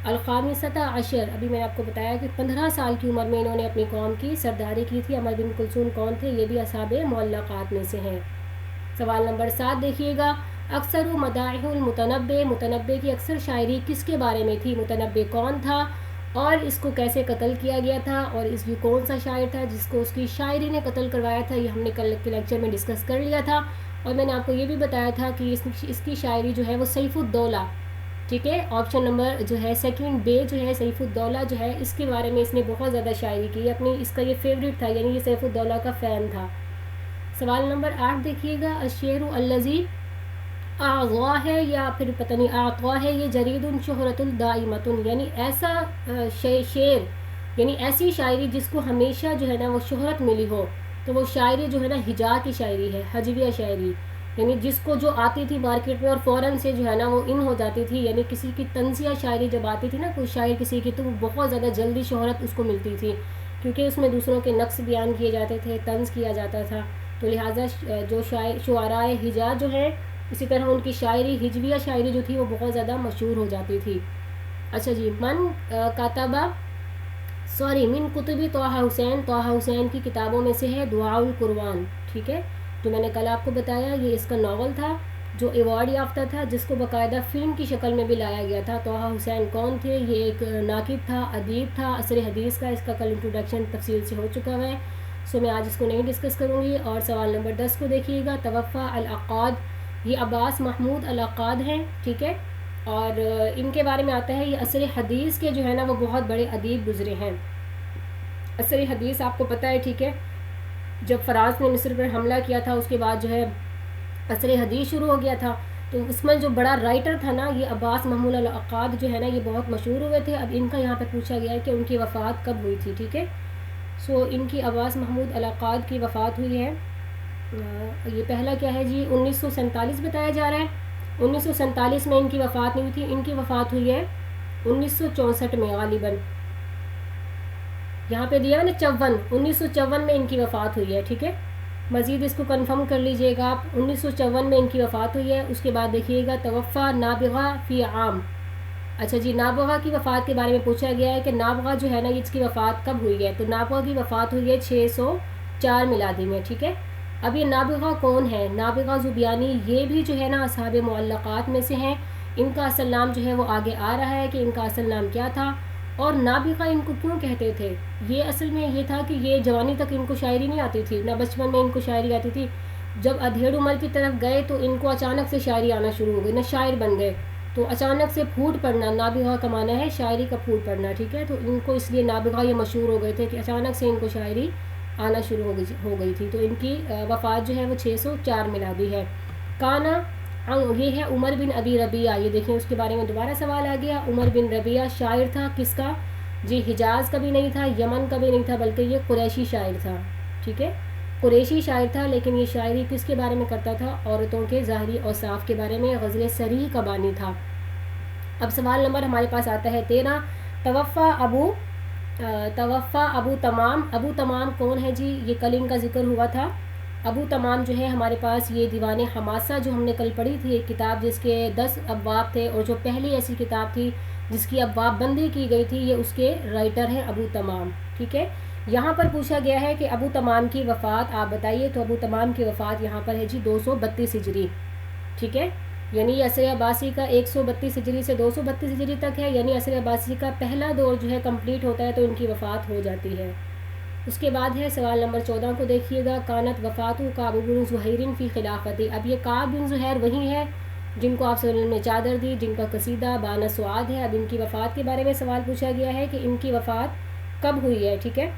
الخامسۃ عشر، ابھی میں نے آپ کو بتایا کہ 15 سال کی عمر میں انہوں نے اپنی قوم کی سرداری کی تھی. عمر بن کلثوم کون تھے؟ یہ بھی اصحاب معلقات میں سے ہیں. سوال نمبر 7 دیکھیے گا. اکثر مداح المتنبع، متنبع کی اکثر شاعری کس کے بارے میں تھی؟ متنبع کون تھا اور اس کو کیسے قتل کیا گیا تھا، اور اس کی کون سا شاعر تھا جس کو اس کی شاعری نے قتل کروایا تھا؟ یہ ہم نے کل کے لیکچر میں ڈسکس کر لیا تھا، اور میں نے آپ کو یہ بھی بتایا تھا کہ اس کی شاعری جو ہے وہ سیف الدولہ، ٹھیک ہے. آپشن نمبر جو ہے سیکنڈ بے جو ہے، سیف الدولہ جو ہے، اس کے بارے میں اس نے بہت زیادہ شاعری کی اپنی، اس کا یہ فیوریٹ تھا، یعنی یہ سیف الدولہ کا فین تھا. سوال نمبر 8 دیکھیے گا. الشعر الذی اعضا ہے یا پھر پتہ نہیں اعطا ہے، یہ جرید شہرت الدائمۃ، یعنی ایسا شعر، یعنی ایسی شاعری جس کو ہمیشہ جو ہے نا وہ شہرت ملی ہو. تو وہ شاعری جو ہے نا ہجا کی شاعری ہے، حجویہ شاعری، یعنی جس کو جو آتی تھی مارکیٹ میں اور فوراً سے جو ہے نا وہ ان ہو جاتی تھی. یعنی کسی کی طنزیہ شاعری جب آتی تھی نا کوئی شاعر کسی کی، تو وہ بہت زیادہ جلدی شہرت اس کو ملتی تھی، کیونکہ اس میں دوسروں کے نقص بیان کیے جاتے تھے، طنز کیا جاتا تھا. تو لہٰذا جو شعراء حجاز جو ہے، اسی طرح ان کی شاعری ہجویہ شاعری جو تھی وہ بہت زیادہ مشہور ہو جاتی تھی. اچھا جی، من کتبی طہ حسین کی کتابوں میں سے ہے دعاء القرآن، ٹھیک ہے، جو میں نے کل آپ کو بتایا، یہ اس کا ناول تھا. جو ایوارڈ یافتہ تھا، جس کو باقاعدہ فلم کی شکل میں بھی لایا گیا تھا. طہ حسین کون تھے؟ یہ ایک ناقد تھا، ادیب تھا عصر حدیث کا. اس کا کل انٹروڈکشن تفصیل سے ہو چکا ہے، سو میں آج اس کو نہیں ڈسکس کروں گی. اور سوال نمبر 10 کو دیکھیے گا. توفیٰ العقاد، یہ عباس محمود العقاد ہیں، ٹھیک ہے. اور ان کے بارے میں آتا ہے یہ عصر حدیث کے جو ہے نا وہ بہت بڑے ادیب گزرے ہیں. عصر حدیث آپ کو پتہ ہے، ٹھیک ہے، جب فرانس نے مصر پر حملہ کیا تھا اس کے بعد جو ہے عصر حدیث شروع ہو گیا تھا. تو اس میں جو بڑا رائٹر تھا نا یہ عباس محمود العقاد جو ہے نا یہ بہت مشہور ہوئے تھے. اب ان کا یہاں پہ پوچھا گیا ہے کہ ان کی وفات کب ہوئی تھی، ٹھیک ہے. سو ان کی عباس محمود العقاد کی وفات ہوئی ہے. یہ پہلا کیا ہے جی، 1947 بتایا جا رہا ہے. 1947 میں ان کی وفات نہیں ہوئی تھی، ان کی وفات ہوئی ہے 1964 میں غالباً. یہاں پہ دیا ہے نا 54، 1954 میں ان کی وفات ہوئی ہے، ٹھیک ہے. مزید اس کو کنفرم کر لیجئے گا آپ. 1954 میں ان کی وفات ہوئی ہے. اس کے بعد دیکھیے گا توفیٰ نابغہ فی عام. اچھا جی، نابغہ کی وفات کے بارے میں پوچھا گیا ہے کہ نابغہ جو ہے نا اس کی وفات کب ہوئی ہے. تو نابغہ کی وفات ہوئی ہے 604 میلادی میں، ٹھیک ہے. اب یہ نابغہ کون ہے؟ نابغہ ذوبیانی یہ بھی جو ہے نا اصحاب معلقات میں سے ہیں. ان کا اصل نام جو ہے وہ آگے آ رہا ہے کہ ان کا اصل نام کیا تھا اور نابغہ ان کو کیوں کہتے تھے. یہ اصل میں یہ تھا کہ یہ جوانی تک ان کو شاعری نہیں آتی تھی، نہ بچپن میں ان کو شاعری آتی تھی. جب ادھیڑ عمر کی طرف گئے تو ان کو اچانک سے شاعری آنا شروع ہو گئی، نہ شاعر بن گئے. تو اچانک سے پھوٹ پڑنا، نابغہ کا معنی ہے شاعری کا پھوٹ پڑنا، ٹھیک ہے. تو ان کو اس لیے نابغہ یہ مشہور ہو گئے تھے کہ اچانک سے ان کو شاعری آنا شروع ہو گئی تھی. تو ان کی وفات جو ہے وہ 604 میلادی ہے. کانا یہ ہے عمر بن ابی ربیعہ. یہ دیکھیں اس کے بارے میں دوبارہ سوال آ گیا. عمر بن ربیعہ شاعر تھا، کس کا جی؟ حجاز کا بھی نہیں تھا، یمن کا بھی نہیں تھا، بلکہ یہ قریشی شاعر تھا، ٹھیک ہے. قریشی شاعر تھا، لیکن یہ شاعری کس کے بارے میں کرتا تھا؟ عورتوں کے ظاہری اوصاف کے بارے میں. غزل صریح کا بانی تھا. اب سوال نمبر ہمارے پاس آتا ہے 13. توفیٰ ابو تمام. ابو تمام کون ہے جی؟ یہ کل ان کا ذکر ہوا تھا. ابو تمام جو ہے ہمارے پاس یہ دیوان حماسہ جو ہم نے کل پڑھی تھی، ایک کتاب جس کے 10 ابواب تھے اور جو پہلی ایسی کتاب تھی جس کی ابواب بندی کی گئی تھی، یہ اس کے رائٹر ہیں ابو تمام، ٹھیک ہے. یہاں پر پوچھا گیا ہے کہ ابو تمام کی وفات آپ بتائیے. تو ابو تمام کی وفات یہاں پر ہے جی 232 ہجری، ٹھیک ہے. یعنی عصر عباسی کا 132 ہجری سے 232 ہجری تک ہے. یعنی عصر عباسی کا پہلا دور جو ہے کمپلیٹ ہوتا ہے تو ان کی وفات ہو جاتی ہے. اس کے بعد ہے سوال نمبر 14 کو دیکھیے گا. کانت وفات کعب بن زہیر فی خلافتی. اب یہ کعب بن زہیر وہی ہے جن کو آپ صلی اللہ علیہ وسلم نے چادر دی، جن کا قصیدہ بانہ سعاد ہے. اب ان کی وفات کے بارے میں سوال پوچھا گیا ہے کہ ان کی وفات کب ہوئی ہے، ٹھیک ہے.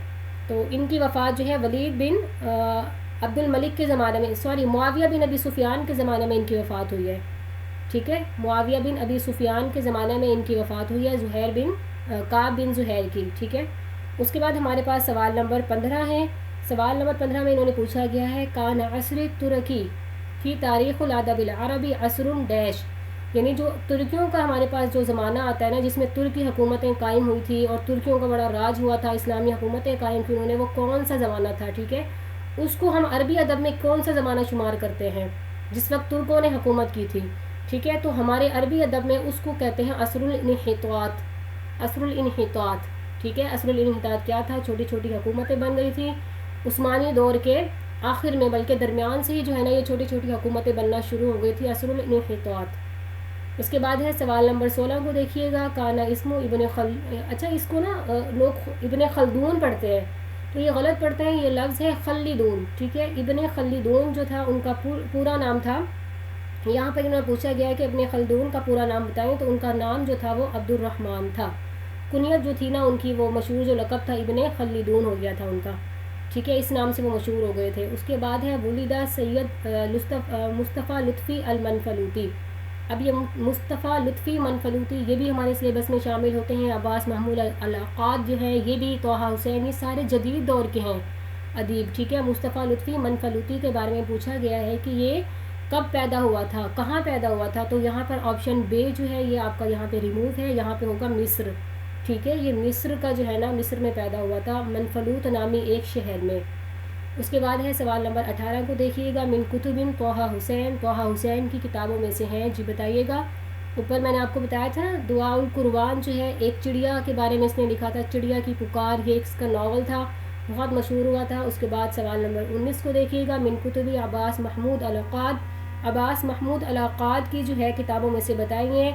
تو ان کی وفات جو ہے ولید بن عبد الملک کے زمانے میں، معاویہ بن ابی سفیان کے زمانے میں ان کی وفات ہوئی ہے، ٹھیک ہے. معاویہ بن ابی سفیان کے زمانے میں ان کی وفات ہوئی ہے، زہیر بن کعب بن زہیر کی، ٹھیک ہے. اس کے بعد ہمارے پاس سوال نمبر 15 ہے. سوال نمبر 15 میں انہوں نے پوچھا گیا ہے کان عصر ترکی فی تاریخ الادب العربی عصر ڈیش. یعنی جو ترکیوں کا ہمارے پاس جو زمانہ آتا ہے نا جس میں ترکی حکومتیں قائم ہوئی تھی اور ترکیوں کا بڑا راج ہوا تھا، اسلامی حکومتیں قائم کی انہوں نے، وہ کون سا زمانہ تھا، ٹھیک ہے. اس کو ہم عربی ادب میں کون سا زمانہ شمار کرتے ہیں جس وقت ترکوں نے حکومت کی تھی، ٹھیک ہے. تو ہمارے عربی ادب میں اس کو کہتے ہیں عصر الانحطاط. عصر الانحطاط، ٹھیک ہے. عصر الانحطاط کیا تھا؟ چھوٹی چھوٹی حکومتیں بن گئی تھیں عثمانی دور کے آخر میں، بلکہ درمیان سے ہی جو ہے نا یہ چھوٹی چھوٹی حکومتیں بننا شروع ہو گئی تھی. عصر الانحطاط. اس کے بعد ہے سوال نمبر 16 کو دیکھیے گا. کانا اسم اچھا اس کو نا لوگ ابن خلدون پڑھتے ہیں تو یہ غلط پڑھتے ہیں. یہ لفظ ہے خلدون، ٹھیک ہے. ابن خلدون جو تھا ان کا پورا نام تھا. یہاں پر انہوں نے پوچھا گیا کہ ابن خلدون کا پورا نام بتائیں، تو ان کا نام جو تھا وہ عبد الرحمن تھا. کنیت جو تھی نا ان کی، وہ مشہور جو لقب تھا ابن خلدون ہو گیا تھا ان کا، ٹھیک ہے. اس نام سے وہ مشہور ہو گئے تھے. اس کے بعد ہے ولیدہ سید مصطفیٰ لطفی المنفلوطی. اب یہ مصطفیٰ لطفی منفلوطی یہ بھی ہمارے سلیبس میں شامل ہوتے ہیں. عباس محمود العقاد جو ہیں یہ بھی، طہ حسین، یہ سارے جدید دور کے ہیں ادیب، ٹھیک ہے. مصطفیٰ لطفی منفلوطی کے بارے میں پوچھا گیا ہے کہ یہ کب پیدا ہوا تھا، کہاں پیدا ہوا تھا. تو یہاں پر آپشن بے جو ہے یہ آپ کا یہاں پہ ریموو ہے، یہاں پہ ہوگا مصر، ٹھیک ہے. یہ مصر کا جو ہے نا مصر میں پیدا ہوا تھا، منفلوط نامی ایک شہر میں. اس کے بعد ہے سوال نمبر 18 کو دیکھیے گا. من کتب طہ حسین. طہ حسین کی کتابوں میں سے ہیں جی، بتائیے گا. اوپر میں نے آپ کو بتایا تھا دعاء القروان جو ہے ایک چڑیا کے بارے میں اس نے لکھا تھا، چڑیا کی پکار، یہ اس کا ناول تھا، بہت مشہور ہوا تھا. اس کے بعد سوال نمبر 19 کو دیکھیے گا. من کتب عباس محمود العقاد عباس محمود علاقات کی جو ہے کتابوں میں سے بتائیے.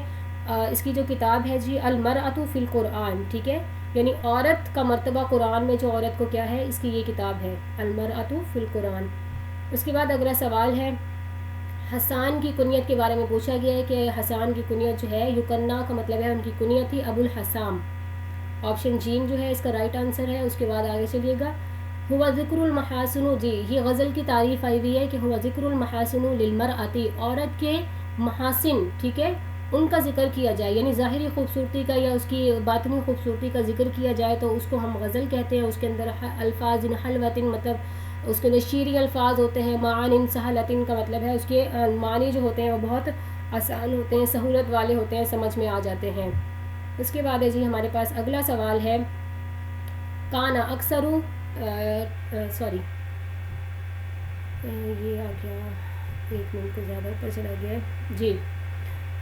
اس کی جو کتاب ہے جی المرأۃ فی القرآن, ٹھیک ہے, یعنی عورت کا مرتبہ قرآن میں, جو عورت کو کیا ہے, اس کی یہ کتاب ہے المرأۃ فی القرآن. اس کے بعد اگلا سوال ہے, حسان کی کنیت کے بارے میں پوچھا گیا ہے کہ حسان کی کنیت جو ہے, یکنہ کا مطلب ہے ان کی کنیت تھی ابو الحسام. آپشن جیم جو ہے اس کا رائٹ آنسر ہے. اس کے بعد آگے چلیے گا, ہوا ذکر المحاسن, جی یہ غزل کی تعریف آئی ہوئی ہے کہ ہوا ذکر المحاسن للمرأتی, عورت کے محاسن, ٹھیک ہے, ان کا ذکر کیا جائے, یعنی ظاہری خوبصورتی کا یا اس کی باطنی خوبصورتی کا ذکر کیا جائے تو اس کو ہم غزل کہتے ہیں. اس کے اندر الفاظ حلوتن, مطلب اس کے اندر شیریں الفاظ ہوتے ہیں. معان سہلتن کا مطلب ہے اس کے معنی جو ہوتے ہیں وہ بہت آسان ہوتے ہیں, سہولت والے ہوتے ہیں, سمجھ میں آ جاتے ہیں. اس کے بعد ہے جی ہمارے پاس اگلا سوال ہے, کانا اکثر سوری یہ آ گیا, 1 منٹ کو زیادہ اوپر چلا گیا ہے جی.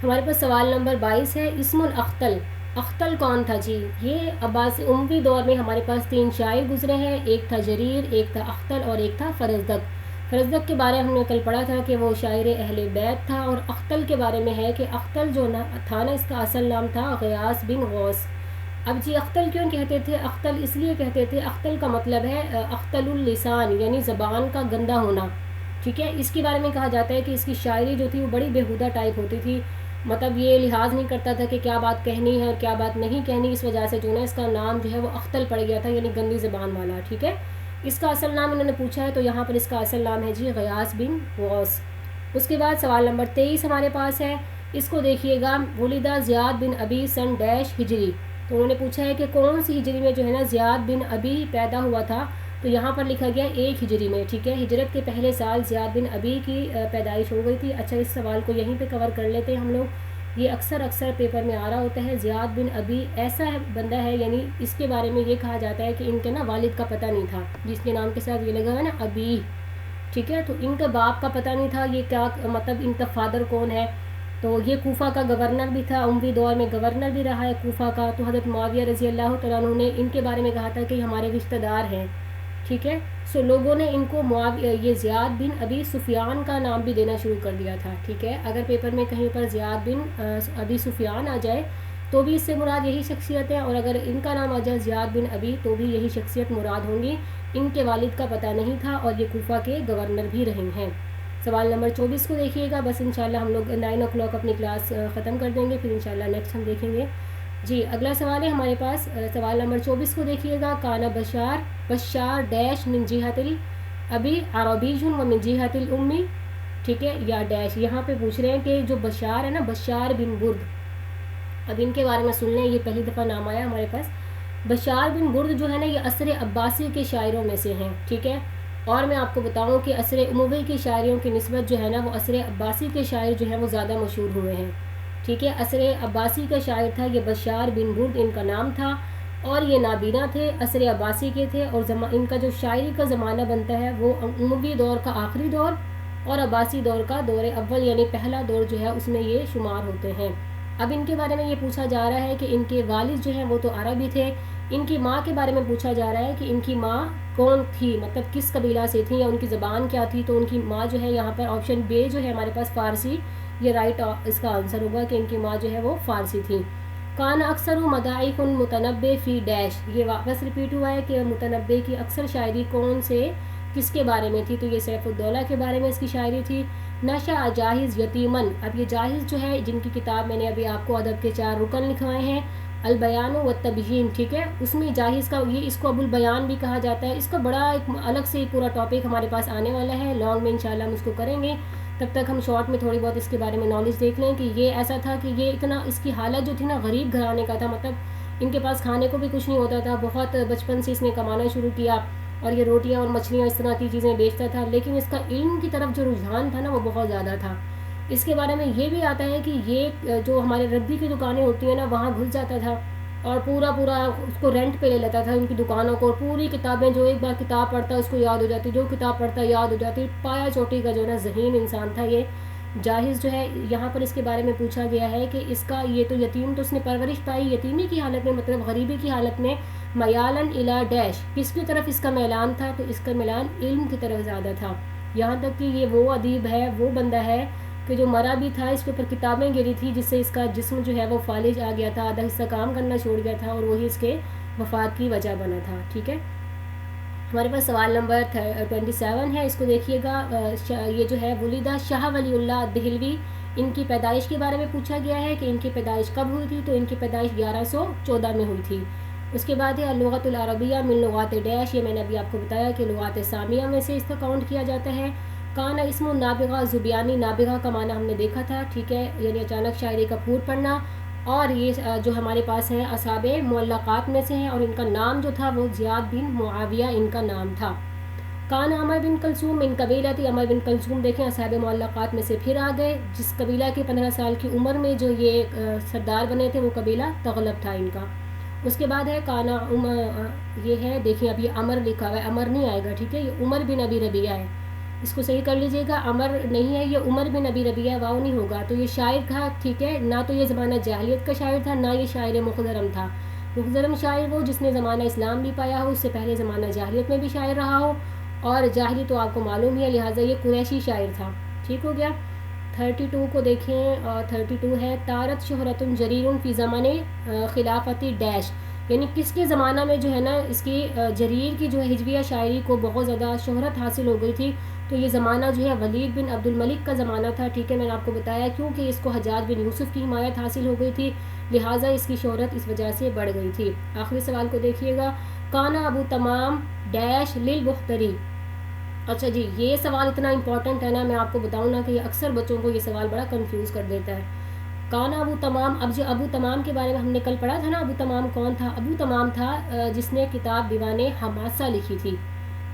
ہمارے پاس سوال نمبر 22 ہے, اسم الاختل, اختل کون تھا جی؟ یہ عباسی اموی دور میں ہمارے پاس 3 شاعر گزرے ہیں, ایک تھا جریر, ایک تھا اختل اور ایک تھا فرزدق. فرزدق کے بارے میں ہم نے کل پڑھا تھا کہ وہ شاعر اہل بیت تھا, اور اختل کے بارے میں ہے کہ اختل جو تھا نا, اس کا اصل نام تھا غیاث بن غوث. اب جی اختل کیوں کہتے تھے؟ اختل اس لیے کہتے تھے, اختل کا مطلب ہے اختل اللسان, یعنی زبان کا گندا ہونا, ٹھیک ہے. اس کے بارے میں کہا جاتا ہے کہ اس کی شاعری جو تھی وہ بڑی بیہودہ ٹائپ ہوتی تھی, مطلب یہ لحاظ نہیں کرتا تھا کہ کیا بات کہنی ہے اور کیا بات نہیں کہنی. اس وجہ سے جو ہے اس کا نام جو ہے وہ اختل پڑ گیا تھا, یعنی گندی زبان والا, ٹھیک ہے. اس کا اصل نام انہوں نے پوچھا ہے تو یہاں پر اس کا اصل نام ہے جی غیاث بن غوث. اس کے بعد سوال نمبر 23 ہمارے پاس ہے, اس کو دیکھیے گا, ولدہ زیاد بن ابی سن ڈیش ہجری. تو انہوں نے پوچھا ہے کہ کون سی ہجری میں جو ہے نا زیاد بن ابی پیدا ہوا تھا, تو یہاں پر لکھا گیا 1 ہجری میں, ٹھیک ہے. ہجرت کے پہلے سال زیاد بن ابی کی پیدائش ہو گئی تھی. اچھا اس سوال کو یہیں پہ کور کر لیتے ہیں ہم لوگ, یہ اکثر پیپر میں آ رہا ہوتا ہے. زیاد بن ابی ایسا بندہ ہے, یعنی اس کے بارے میں یہ کہا جاتا ہے کہ ان کے نا والد کا پتہ نہیں تھا, جس کے نام کے ساتھ یہ لگا ہے نا ابی, ٹھیک ہے. تو ان کا باپ کا پتہ نہیں تھا, یہ کیا مطلب ان کا فادر کون ہے. تو یہ کوفہ کا گورنر بھی تھا, اموی دور میں گورنر بھی رہا ہے کوفہ کا. تو حضرت معاویہ رضی اللہ تعالیٰ عنہ نے ان کے بارے میں کہا تھا کہ ہمارے رشتہ دار ہیں, ٹھیک ہے. سو لوگوں نے ان کو یہ زیاد بن ابی سفیان کا نام بھی دینا شروع کر دیا تھا, ٹھیک ہے. اگر پیپر میں کہیں پر زیاد بن ابی سفیان آ جائے تو بھی اس سے مراد یہی شخصیت ہے, اور اگر ان کا نام آ جائے زیاد بن ابی تو بھی یہی شخصیت مراد ہوں گی. ان کے والد کا پتہ نہیں تھا اور یہ کوفہ کے گورنر بھی رہے ہیں. سوال نمبر 24 کو دیکھیے گا, بس انشاءاللہ ہم لوگ 9 o'clock اپنی کلاس ختم کر دیں گے, پھر انشاءاللہ نیکسٹ ہم دیکھیں گے جی. اگلا سوال ہے ہمارے پاس, سوال نمبر 24 کو دیکھیے گا, کانا بشار ڈیش من جہت ابی عربی و من جہت الامی, ٹھیک ہے, یا ڈیش. یہاں پہ پوچھ رہے ہیں کہ جو بشار ہے نا, بشار بن برد, اب ان کے بارے میں سن لیں, یہ پہلی دفعہ نام آیا ہمارے پاس. بشار بن برد جو ہے نا یہ عصر عباسی کے شاعروں میں سے ہیں, ٹھیک ہے. اور میں آپ کو بتاؤں کہ عصر اموی کی شاعریوں کی نسبت جو ہے نا وہ عصر عباسی کے شاعر جو ہیں وہ زیادہ مشہور ہوئے ہیں, ٹھیک ہے. عصر عباسی کا شاعر تھا یہ بشار بن برد, ان کا نام تھا, اور یہ نابینا تھے, عصر عباسی کے تھے. اور ان کا جو شاعری کا زمانہ بنتا ہے وہ اموی دور کا آخری دور اور عباسی دور کا دور اول, یعنی پہلا دور جو ہے اس میں یہ شمار ہوتے ہیں. اب ان کے بارے میں یہ پوچھا جا رہا ہے کہ ان کے والد جو ہیں وہ تو عربی تھے. ان کی ماں کے بارے میں پوچھا جا رہا ہے کہ ان کی ماں کون تھی, مطلب کس قبیلہ سے تھی یا ان کی زبان کیا تھی. تو ان کی ماں جو ہے یہاں پر آپشن بے جو ہے ہمارے پاس فارسی, یہ رائٹ اس کا آنسر ہوگا کہ ان کی ماں جو ہے وہ فارسی تھی. کان اکثر مدائق متنبع فی ڈیش, یہ واپس ریپیٹ ہوا ہے کہ متنبع کی اکثر شاعری کون سے کس کے بارے میں تھی, تو یہ سیف الدولہ کے بارے میں اس کی شاعری تھی. نشا جاہز یتیمن, اب یہ جاہز جو ہے جن کی کتاب میں نے ابھی آپ کو ادب کے 4 رکن لکھوائے ہیں, البیان و تبیین, ٹھیک ہے. اس میں جاہز کا یہ اس کو ابو البیان بھی کہا جاتا ہے. اس کا بڑا ایک الگ سے پورا ٹاپک ہمارے پاس آنے والا ہے, لانگ میں انشاءاللہ ہم اس کو کریں گے. تب تک ہم شارٹ میں تھوڑی بہت اس کے بارے میں نالج دیکھ لیں کہ یہ ایسا تھا کہ یہ اتنا, اس کی حالت جو تھی نا غریب گھرانے کا تھا, مطلب ان کے پاس کھانے کو بھی کچھ نہیں ہوتا تھا. بہت بچپن سے اس نے کمانا شروع کیا اور یہ روٹیاں اور مچھلیاں اس طرح کی چیزیں بیچتا تھا, لیکن اس کا علم کی طرف جو رجحان تھا نا وہ بہت زیادہ تھا. اس کے بارے میں یہ بھی آتا ہے کہ یہ جو ہمارے ردی کی دکانیں ہوتی ہیں نا وہاں گھس جاتا تھا اور پورا اس کو رینٹ پہ لے لیتا تھا ان کی دکانوں کو, اور پوری کتابیں, جو ایک بار کتاب پڑھتا اس کو یاد ہو جاتی, جو کتاب پڑھتا یاد ہو جاتی. پایا چوٹی کا جو ہے نا ذہین انسان تھا یہ جاہز جو ہے. یہاں پر اس کے بارے میں پوچھا گیا ہے کہ اس کا یہ تو یتیم, تو اس نے پرورش پائی یتیمی کی حالت میں, مطلب غریبی کی حالت میں. میالن الی ڈیش, کس کی طرف اس کا میلان تھا, تو اس کا میلان علم کی طرف زیادہ تھا. یہاں تک کہ یہ وہ ادیب ہے، وہ بندہ ہے کہ جو مرا بھی تھا، اس کے اوپر کتابیں گری تھی جس سے اس کا جسم جو ہے وہ فالج آ گیا تھا، آدھا حصہ کام کرنا چھوڑ گیا تھا، اور وہی اس کے وفات کی وجہ بنا تھا. ٹھیک ہے، ہمارے پاس سوال نمبر 27 ہے، اس کو دیکھیے گا. یہ جو ہے ولیدہ شاہ ولی اللہ دہلوی، ان کی پیدائش کے بارے میں پوچھا گیا ہے کہ ان کی پیدائش کب ہوئی تھی. تو ان کی پیدائش 1114 میں ہوئی تھی. اس کے بعد ہے لغت العربیہ من لغات ڈیش، یہ میں نے ابھی آپ کو بتایا کہ لغات سامیہ میں سے اس کا کاؤنٹ کیا جاتا ہے. کانا اسم نابغہ زبیانی، نابغہ کا معنی ہم نے دیکھا تھا. ٹھیک ہے، یعنی اچانک شاعری کا پھوٹ پڑنا. اور یہ جو ہمارے پاس ہیں اصحاب معلقات میں سے ہیں، اور ان کا نام جو تھا وہ زیاد بن معاویہ ان کا نام تھا. کان عمر بن کلثوم من قبیلہ تھی، عمر بن کلثوم دیکھیں اصحاب معلقات میں سے پھر آ گئے، جس قبیلہ کے 15 سال کی عمر میں جو یہ سردار بنے تھے وہ قبیلہ تغلب تھا ان کا. اس کے بعد ہے کانا یہ ہے، دیکھیں اب یہ عمر لکھا ہوا ہے، عمر نہیں آئے گا. ٹھیک ہے، یہ عمر بن ابی ربیعہ ہے، اس کو صحیح کر لیجئے گا. عمر نہیں ہے، یہ عمر بن ابی ربیعہ، واو نہیں ہوگا. تو یہ شاعر تھا. ٹھیک ہے، نہ تو یہ زمانہ جاہلیت کا شاعر تھا، نہ یہ شاعر مخضرم تھا. مخضرم شاعر وہ جس نے زمانہ اسلام بھی پایا ہو، اس سے پہلے زمانہ جاہلیت میں بھی شاعر رہا ہو، اور جاہلی تو آپ کو معلوم ہی ہے، لہٰذا یہ قریشی شاعر تھا. ٹھیک ہو گیا. 32 کو دیکھیں، اور 32 ہے تارت شہرت جریر فی زمان خلافتی ڈیش، یعنی کس کے زمانہ میں جو ہے نا اس کی جریر کی جو ہے ہجویہ شاعری کو بہت زیادہ شہرت حاصل ہو گئی تھی. تو یہ زمانہ جو ہے ولید بن عبد الملک کا زمانہ تھا. ٹھیک ہے، میں نے آپ کو بتایا کیونکہ اس کو حجاج بن یوسف کی حمایت حاصل ہو گئی تھی، لہٰذا اس کی شہرت اس وجہ سے بڑھ گئی تھی. آخری سوال کو دیکھیے گا. کانا ابو تمام ڈیش للبختری. اچھا جی، یہ سوال اتنا امپورٹنٹ ہے نا، میں آپ کو بتاؤں نا کہ یہ اکثر بچوں کو یہ سوال بڑا کنفیوز کر دیتا ہے. کانا ابو تمام، اب جو ابو تمام کے بارے میں ہم نے کل پڑھا تھا نا، ابو تمام کون تھا؟ ابو تمام تھا جس نے کتاب دیوان حماسہ لکھی تھی.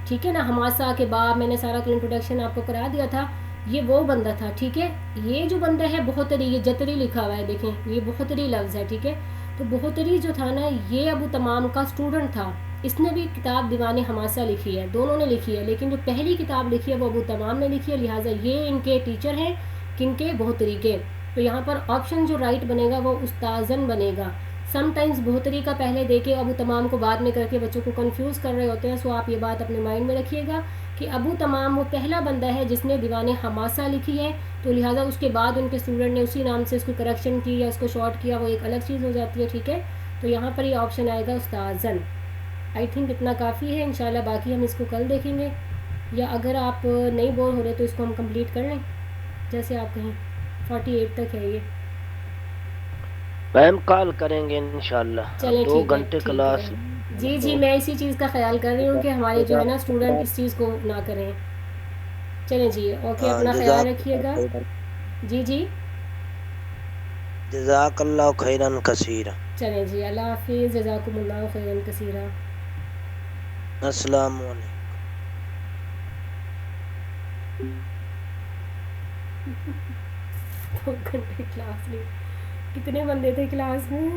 ٹھیک ہے نا، حماسہ کے بعد میں نے سارا انٹروڈکشن آپ کو کرا دیا تھا. یہ وہ بندہ تھا. ٹھیک ہے، یہ جو بندہ ہے بہتری، یہ جتری لکھا ہوا ہے دیکھیں، یہ بہتری لفظ ہے. ٹھیک ہے، تو بہتری جو تھا نا یہ ابو تمام کا اسٹوڈنٹ تھا. اس نے بھی کتاب دیوان حماسہ لکھی ہے، دونوں نے لکھی ہے، لیکن جو پہلی کتاب لکھی ہے وہ ابو تمام نے لکھی ہے، لہٰذا یہ ان کے ٹیچر ہیں کن کے؟ بہتری کے. تو یہاں پر آپشن جو رائٹ بنے گا وہ استاذن بنے گا. سم ٹائمز بہتری کا پہلے دے کے ابو تمام کو بعد میں کر کے بچوں کو کنفیوز کر رہے ہوتے ہیں. سو آپ یہ بات اپنے مائنڈ میں رکھیے گا کہ ابو تمام وہ پہلا بندہ ہے جس نے دیوان حماسہ لکھی ہے، تو لہٰذا اس کے بعد ان کے اسٹوڈنٹ نے اسی نام سے اس کو کریکشن کی یا اس کو شارٹ کیا، وہ ایک الگ چیز ہو جاتی ہے. ٹھیک ہے، تو یہاں پر یہ آپشن آئے گا استاذن. آئی تھنک اتنا کافی ہے، انشاءاللہ باقی ہم اس کو کل دیکھیں گے، یا اگر آپ نہیں بور ہو رہے تو اس کو ہم کمپلیٹ کر لیں جیسے آپ کہیں. 48 تک ہے یہ. میم کال کریں گے انشاءاللہ، چلیں 2 ٹھیک ہے، گھنٹے ٹھیک ہے. کلاس. جی جی، میں اسی چیز کا خیال کر رہی ہوں کہ ہمارے جو ہے نا اسٹوڈنٹ اس چیز کو نہ کریں. چلیں جی، اوکے، اپنا خیال رکھیے گا. جی جی، جزاک اللہ خیرن کثیرا. چلیں جی، اللہ حافظ، جزاکم اللہ خیرن کثیرا. السلام علیکم. 2 گھنٹے کلاس میں کتنے بندے تھے کلاس میں؟